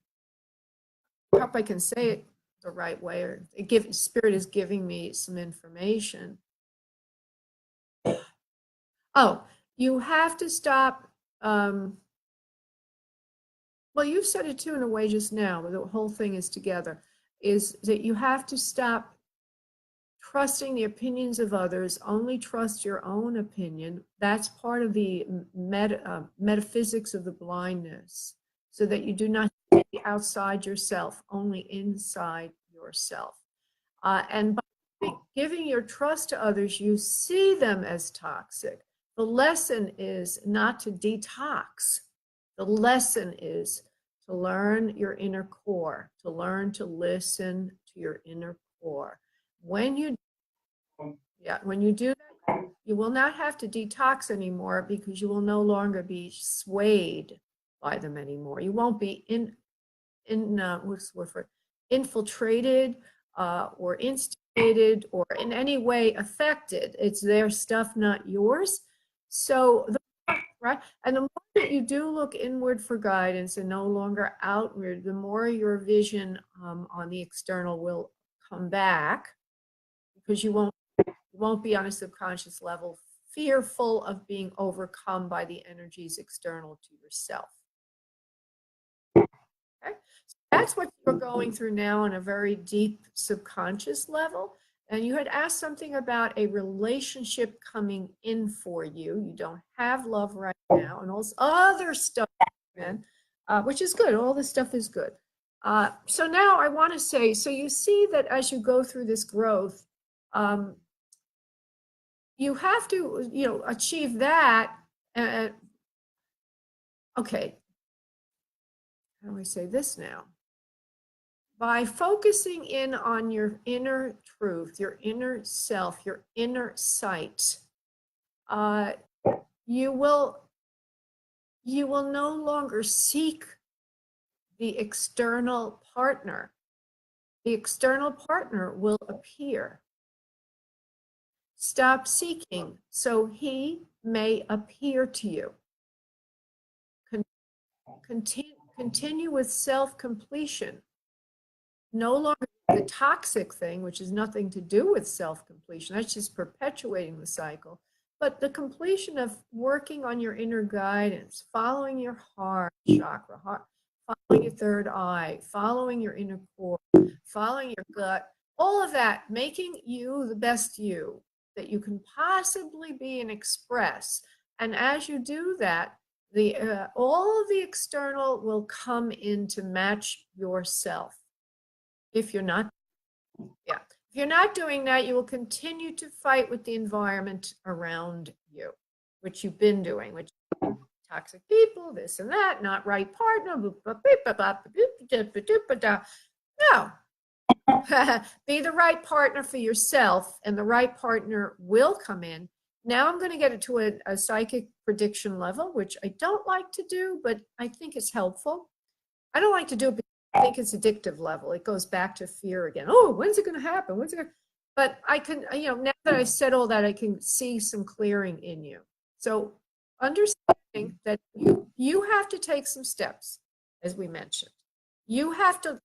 A: I hope I can say it the right way, or spirit is giving me some information. Oh, you have to stop. Well, you said it too in a way just now, but the whole thing is together, is that you have to stop trusting the opinions of others, only trust your own opinion. That's part of the metaphysics of the blindness, so that you do not see outside yourself, only inside yourself. And by giving your trust to others, you see them as toxic. The lesson is not to detox. The lesson is to learn your inner core, to learn to listen to your inner core. When you do that, you will not have to detox anymore, because you will no longer be swayed by them anymore. You won't be what's the word for it? Infiltrated or instigated or in any way affected. It's their stuff, not yours. So, right? And the more that you do look inward for guidance and no longer outward, the more your vision on the external will come back, because you won't be on a subconscious level fearful of being overcome by the energies external to yourself. Okay? So that's what you're going through now on a very deep subconscious level. And you had asked something about a relationship coming in for you. You don't have love right now, and all this other stuff, which is good. All this stuff is good. So now I want to say, so you see that as you go through this growth, you have to, achieve that. Okay. How do I say this now? By focusing in on your inner truth, your inner self, your inner sight, you will no longer seek the external partner. The external partner will appear. Stop seeking so he may appear to you. continue with self-completion. No longer the toxic thing, which has nothing to do with self-completion. That's just perpetuating the cycle. But the completion of working on your inner guidance, following your heart chakra, following your third eye, following your inner core, following your gut, all of that, making you the best you that you can possibly be and express. And as you do that, all of the external will come in to match yourself. If you're not, if you're not doing that, you will continue to fight with the environment around you, which you've been doing, which toxic people, this and that, not right partner. No. Be the right partner for yourself, and the right partner will come in. Now I'm going to get it to a psychic prediction level, which I don't like to do, but I think it's helpful. I don't like to do it because I think it's addictive level. It goes back to fear again. Oh, when's it going to happen? When's it going to? But I can, now that I said all that, I can see some clearing in you. So understanding that you have to take some steps, as we mentioned. You have to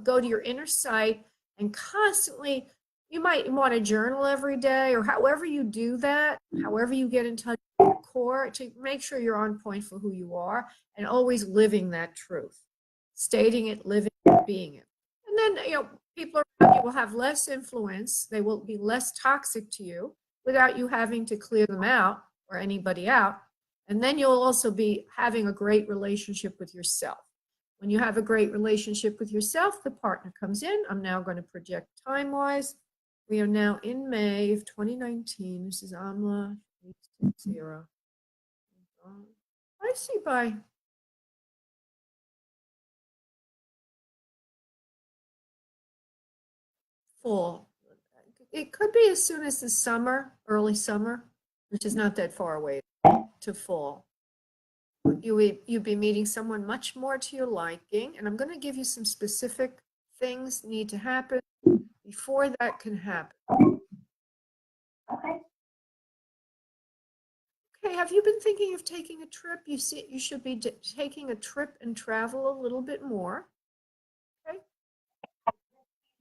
A: go to your inner sight and constantly, you might want to journal every day, or however you do that, however you get in touch with your core, to make sure you're on point for who you are and always living that truth, stating it, living it, being it. And then, people around you will have less influence. They will be less toxic to you without you having to clear them out or anybody out. And then you'll also be having a great relationship with yourself. When you have a great relationship with yourself, the partner comes in. I'm now going to project time-wise. We are now in May of 2019. This is Amla 860. I see by fall. It could be as soon as the summer, early summer, which is not that far away, to fall. You'd be meeting someone much more to your liking, and I'm going to give you some specific things need to happen before that can happen.
C: Okay.
A: Okay, have you been thinking of taking a trip? You should be taking a trip and travel a little bit more. Okay.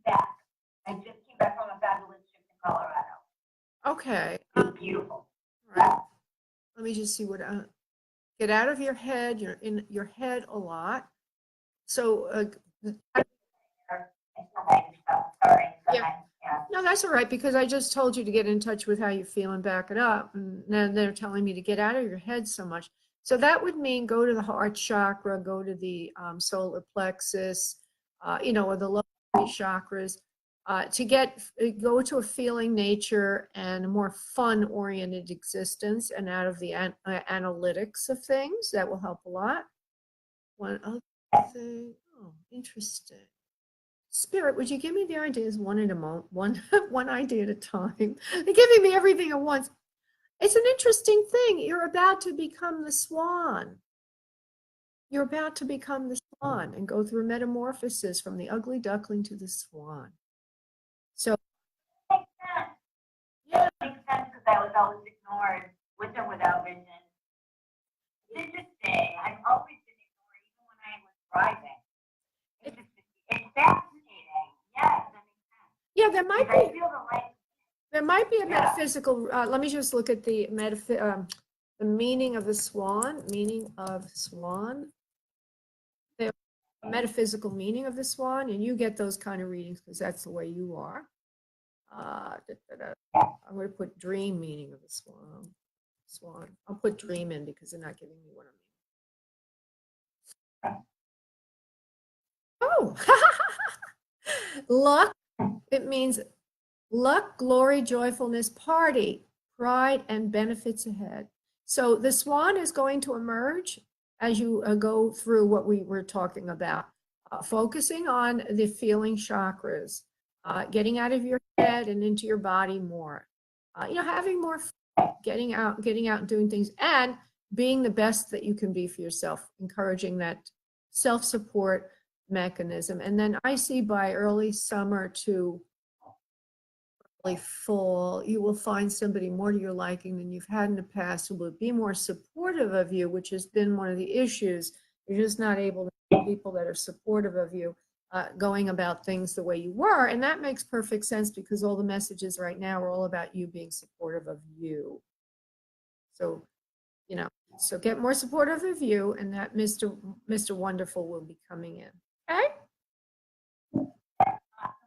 C: Back. I just came back from a fabulous trip in Colorado.
A: Okay.
C: It's beautiful.
A: All right. Let me just see what. Get out of your head. You're in your head a lot. So.
C: Sorry.
A: Yeah. No, that's all right, because I just told you to get in touch with how you feel and back it up. And then they're telling me to get out of your head so much. So that would mean go to the heart chakra, go to the solar plexus, or the lower chakras, to go to a feeling nature and a more fun-oriented existence, and out of the analytics of things. That will help a lot. One other thing. Oh, interesting. Spirit, would you give me the ideas one idea at a time? They're giving me everything at once. It's an interesting thing. You're about to become the swan. You're about to become the swan and go through metamorphosis from the ugly duckling to the swan. So,
C: Makes sense. Yeah, it makes sense, because I was always ignored with or without vision. It's interesting. I've always been ignored, even when I was driving. It's fascinating. Yes, that makes sense.
A: yeah, there might
C: I
A: be.
C: feel the light.
A: There might be a metaphysical. Let me just look at the meaning of the swan. Meaning of swan. The metaphysical meaning of the swan, and you get those kind of readings because that's the way you are. I'm going to put dream meaning of the swan. Swan. I'll put dream in because they're not giving me what I mean. Oh, luck. It means luck, glory, joyfulness, party, pride, and benefits ahead. So the swan is going to emerge as you go through what we were talking about, focusing on the feeling chakras, getting out of your head and into your body more, having more fun, getting out and doing things, and being the best that you can be for yourself, encouraging that self-support mechanism. And then I see by early summer to early fall, you will find somebody more to your liking than you've had in the past, who will be more supportive of you, which has been one of the issues. You're just not able to people that are supportive of you, going about things the way you were. And that makes perfect sense because all the messages right now are all about you being supportive of you. So, so get more supportive of you, and that Mr. Wonderful will be coming in. Okay?
C: Awesome.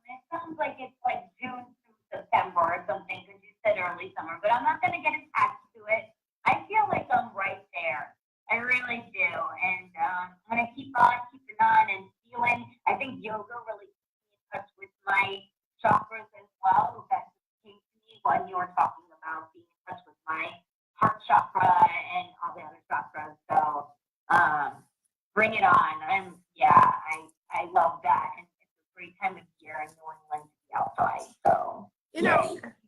C: It sounds like it's like June through September or something, because you said early summer, but I'm not going to get attached to it. I feel like I'm right there. I really do. And I'm going to keep on keeping on and feeling. I think yoga really keeps me in touch with my chakras as well. That came to me when you were talking about being in touch with my heart chakra and all the other chakras. So bring it on. I love that. And it's a great time of year in New England to be outside. So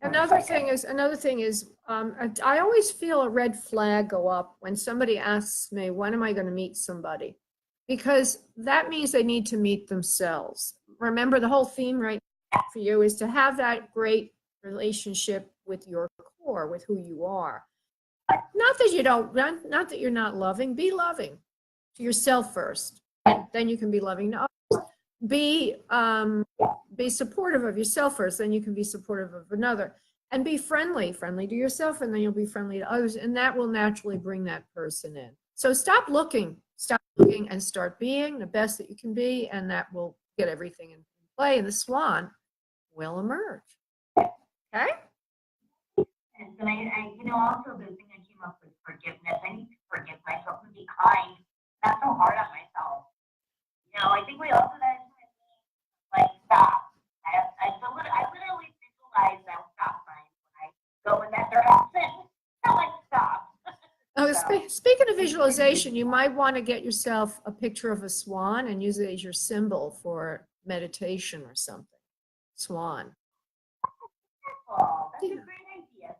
A: another thing is, I always feel a red flag go up when somebody asks me, when am I going to meet somebody? Because that means they need to meet themselves. Remember, the whole theme right now for you is to have that great relationship with your core, with who you are. Not that you're not loving. Be loving to yourself first, and then you can be loving to others. Be supportive of yourself first, then you can be supportive of another. And be friendly to yourself, and then you'll be friendly to others, and that will naturally bring that person in. So stop looking and start being the best that you can be, and that will get everything in play, and the swan will emerge. Okay?
C: And also the thing I came up with forgiveness. I need to forgive myself and be kind, not so hard on myself. I think we also got to like stop. I literally visualize that stop sign when I go in that direction. I like stop.
A: Oh, speaking of visualization, you might want to get yourself a picture of a swan and use it as your symbol for meditation or something. Swan.
C: Oh, that's a great idea.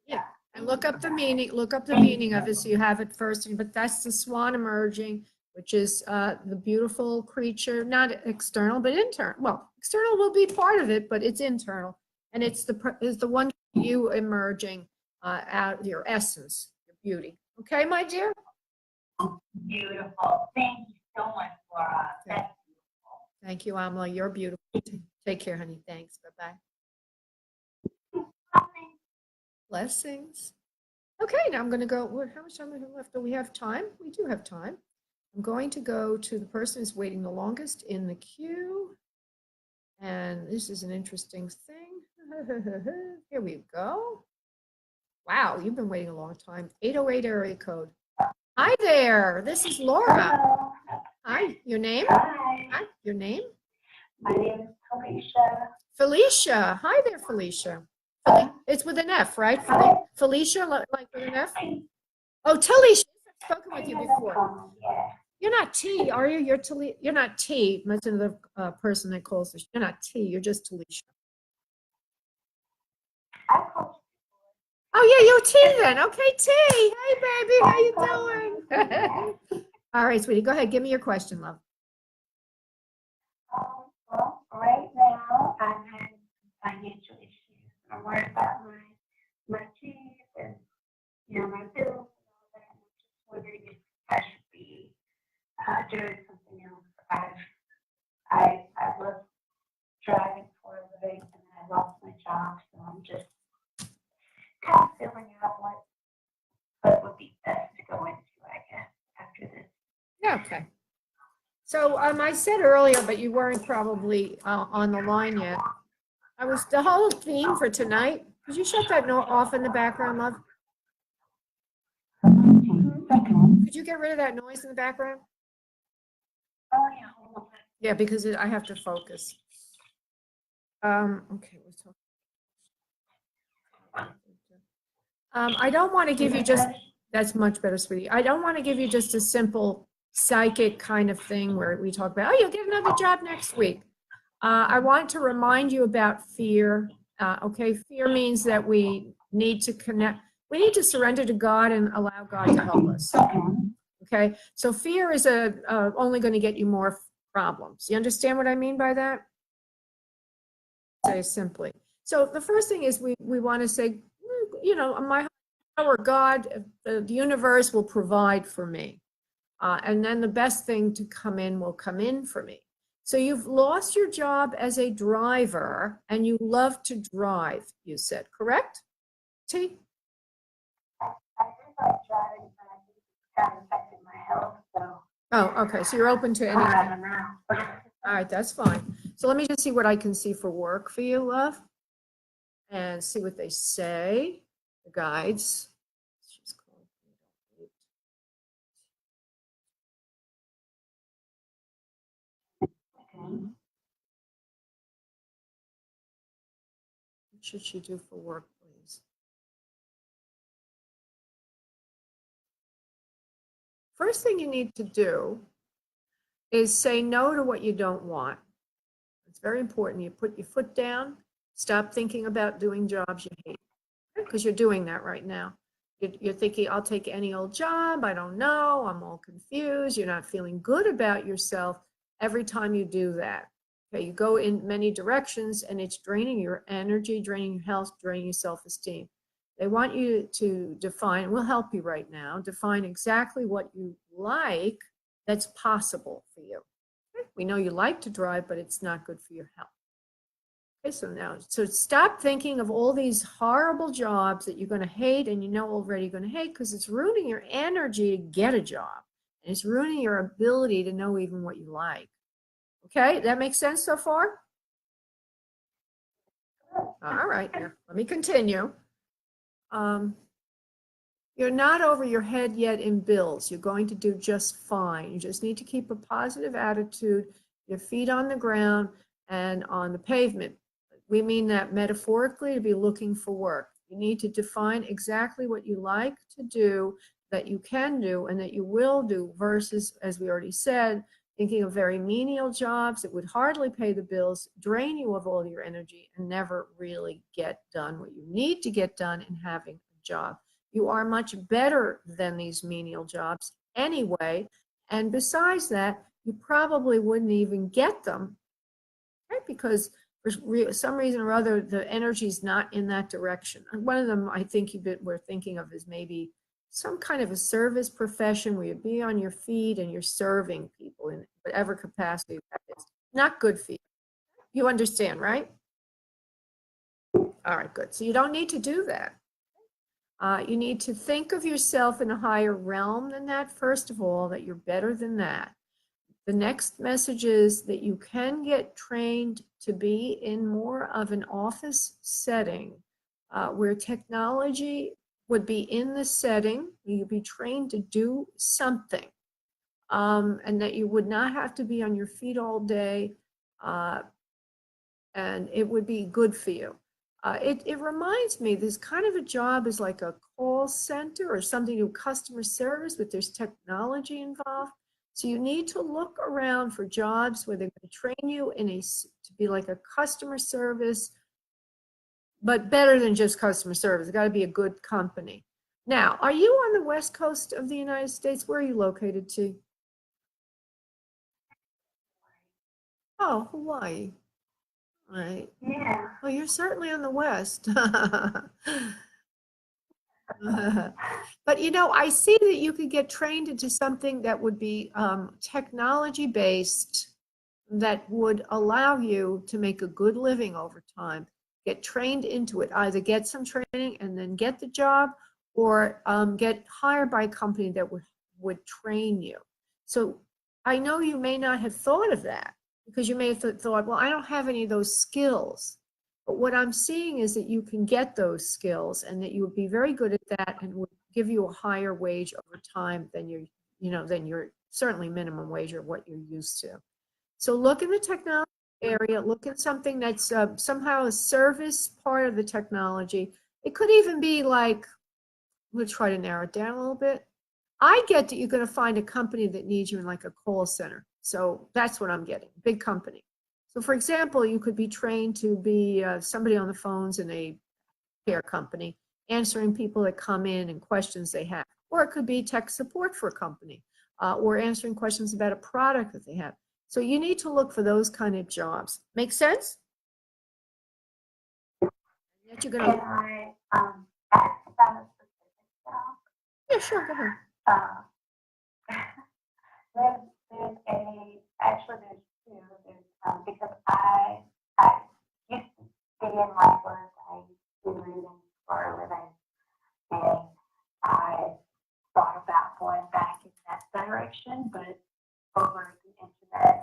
A: Yeah. And look up the meaning of it so you have it first. But that's the swan emerging, which is the beautiful creature, not external, but internal. Well, external will be part of it, but it's internal. And it's the one you emerging out of your essence, your beauty. Okay, my dear?
C: Beautiful. Thank you so much, Laura.
A: Okay.
C: That's beautiful.
A: Thank you, Amla. You're beautiful. Take care, honey. Thanks. Bye-bye. Blessings. Okay, now I'm going to go. How much time do we have left? Do we have time? We do have time. I'm going to go to the person who's waiting the longest in the queue. And this is an interesting thing. Here we go. Wow, you've been waiting a long time. 808 area code. Hi there. This is Laura.
C: Hello.
A: Hi. Your name?
C: Hi.
A: Hi. Your name?
C: My name is Felicia.
A: Felicia. Hi there, Felicia. It's with an F, right? Felicia, like with an F? Oh, Talisha. I've spoken with you before.
C: Yeah.
A: You're not T, are you? You're not T. Much of the person that calls her. You're not T. You're just Talisha. Oh yeah, you're T then. Okay, T. Hey baby, how you doing? All right, sweetie. Go ahead. Give me your question, love.
C: Well, right now I'm having financial issues. I'm worried about my kids and my bills and all that. I'm just wondering if I should be doing something else. I was driving for a living and I lost my job, so I'm just kind of figuring out what would be best to go into, I guess, after this.
A: Yeah. Okay. So I said earlier, but you weren't probably on the line yet. The whole theme for tonight. Could you shut that off in the background, love? Could you get rid of that noise in the background?
C: Oh, yeah.
A: Yeah, because I have to focus. Okay, let's talk. I don't want to give you just, that's much better, sweetie. I don't want to give you just a simple psychic kind of thing where we talk about, oh, you'll get another job next week. I want to remind you about fear. Okay, fear means that we need to connect. We need to surrender to God and allow God to help us. Okay, so fear is only going to get you more problems. You understand what I mean by that? Say simply. So the first thing is we want to say, my power, God, the universe will provide for me. And then the best thing to come in will come in for me. So you've lost your job as a driver and you love to drive, you said, correct? T?
C: I think I tried, but I think it's kind of affected my health, so.
A: Oh, okay. So you're open to
C: I
A: anything.
C: don't know.
A: All right, that's fine. So let me just see what I can see for work for you, love, and see what they say, the guides. She's called. What should she do for work, please? First thing you need to do is say no to what you don't want. It's very important. You put your foot down, stop thinking about doing jobs you hate, because you're doing that right now. You're thinking, I'll take any old job. I don't know. I'm all confused. You're not feeling good about yourself every time you do that. Okay, you go in many directions and it's draining your energy, draining your health, draining your self-esteem. They want you to define, we'll help you right now, define exactly what you like that's possible for you. Okay? We know you like to drive, but it's not good for your health. Okay, so stop thinking of all these horrible jobs that you're going to hate and you know already you're going to hate, because it's ruining your energy to get a job. And it's ruining your ability to know even what you like. Okay, that makes sense so far? All right, now let me continue. You're not over your head yet in bills. You're going to do just fine. You just need to keep a positive attitude, your feet on the ground and on the pavement. We mean that metaphorically, to be looking for work. You need to define exactly what you like to do, that you can do, and that you will do, versus, as we already said, thinking of very menial jobs that would hardly pay the bills, drain you of all your energy, and never really get done what you need to get done in having a job. You are much better than these menial jobs anyway, and besides that, you probably wouldn't even get them, right? Because for some reason or other, the energy is not in that direction. And one of them I think we're thinking of is maybe some kind of a service profession where you be on your feet and you're serving people in whatever capacity that is. Not good for you. You understand, right? All right, good. So you don't need to do that. You need to think of yourself in a higher realm than that, first of all, that you're better than that. The next message is that you can get trained to be in more of an office setting where technology would be in the setting. You'd be trained to do something, and that you would not have to be on your feet all day, and it would be good for you. It reminds me, this kind of a job is like a call center or something to customer service, but there's technology involved. So you need to look around for jobs where they're going to train you to be like a customer service, but better than just customer service. It's got to be a good company. Now, are you on the West Coast of the United States? Where are you located to? Oh, Hawaii. Right.
C: Yeah.
A: Well, you're certainly on the West. But you know, I see that you could get trained into something that would be technology based, that would allow you to make a good living over time. Get trained into it. Either get some training and then get the job, or get hired by a company that would train you. So I know you may not have thought of that, because you may have thought, well, I don't have any of those skills. But what I'm seeing is that you can get those skills, and that you would be very good at that, and would give you a higher wage over time than than your certainly minimum wage or what you're used to. So look in the technology area, look at something that's somehow a service part of the technology. It could even be like, we'll try to narrow it down a little bit. I get that you're going to find a company that needs you in like a call center. So that's what I'm getting, big company. So for example, you could be trained to be somebody on the phones in a care company, answering people that come in and questions they have. Or it could be tech support for a company, or answering questions about a product that they have. So you need to look for those kind of jobs. Make sense? That you're
C: Can
A: gonna,
C: I ask about a specific job?
A: yeah, sure, go ahead.
C: Uh, Actually there's two. Because I used to be in my work. I used to do readings for a living, and I thought about going back in that direction, but over the internet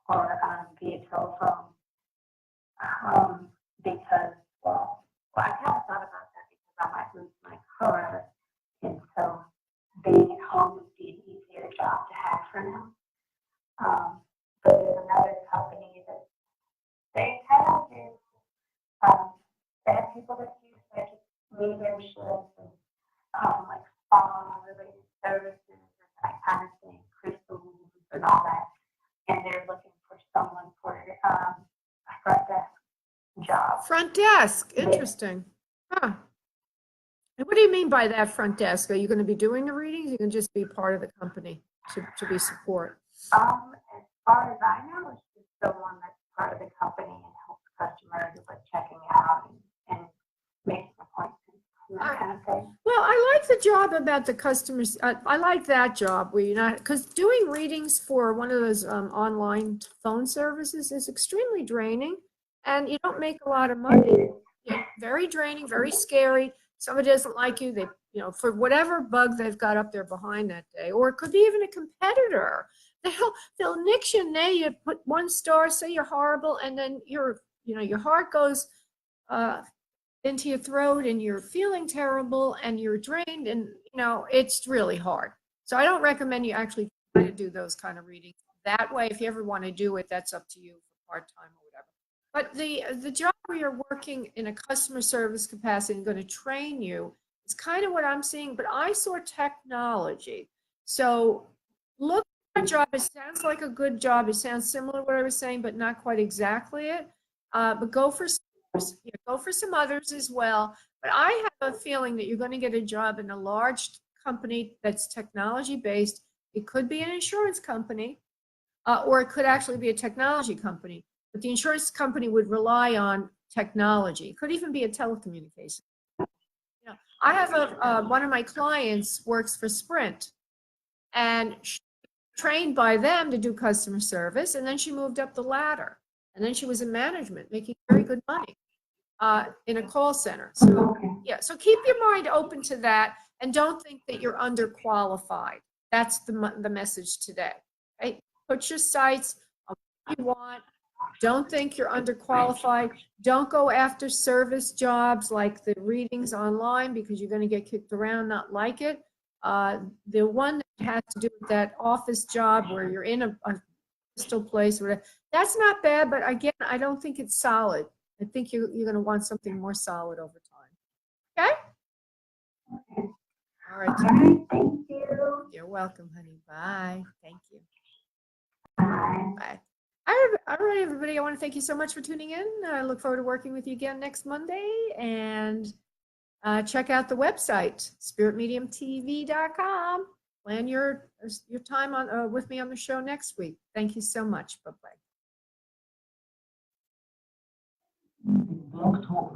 C: or via telephone, because I kind of thought about that because I might lose my car, and so being at home would be an easier job to have for now. But there's another company that they kind of do. They have people that use like mediumship and like spa related services and that kind of thing, crystals and all that. And they're looking for someone for a front desk job.
A: Front desk, interesting. Huh. And what do you mean by that, front desk? Are you going to be doing the readings? You can just be part of the company to be support.
C: As far as I know, it's just someone that's part of the company and helps customers with like checking out and making appointments and that kind of thing.
A: Well, I like the job about the customers. I like that job where you're not, because doing readings for one of those online phone services is extremely draining, and you don't make a lot of money. Yeah, very draining, very scary. Somebody doesn't like you, they, for whatever bug they've got up there behind that day, or it could be even a competitor. They'll nix you, nail you, put 1 star, say you're horrible, and then your heart goes into your throat and you're feeling terrible and you're drained, and it's really hard. So I don't recommend you actually try to do those kind of readings that way. If you ever want to do it, that's up to you for part-time or whatever. But the job where you're working in a customer service capacity and going to train you is kind of what I'm seeing, but I saw technology. So look at a job. It sounds like a good job. It sounds similar to what I was saying, but not quite exactly it. But go for some others as well. But I have a feeling that you're going to get a job in a large company that's technology based. It could be an insurance company, or it could actually be a technology company. But the insurance company would rely on technology. It could even be a telecommunication. I have one of my clients works for Sprint, and she was trained by them to do customer service, and then she moved up the ladder, and then she was in management, making very good money in a call center. So so keep your mind open to that, and don't think that you're underqualified. That's the message today. Right? Put your sights on what you want. Don't think you're underqualified. Don't go after service jobs like the readings online, because you're going to get kicked around, not like it. The one that has to do with that office job where you're in a crystal place, or whatever, that's not bad, but again, I don't think it's solid. I think you're going to want something more solid over time. Okay? All right.
C: All right, thank you.
A: You're welcome, honey. Bye. Thank you.
C: Bye.
A: Bye. All right, everybody. I want to thank you so much for tuning in. I look forward to working with you again next Monday. And check out the website, spiritmediumtv.com. Plan your time on with me on the show next week. Thank you so much. Bye-bye.
B: Blog Talk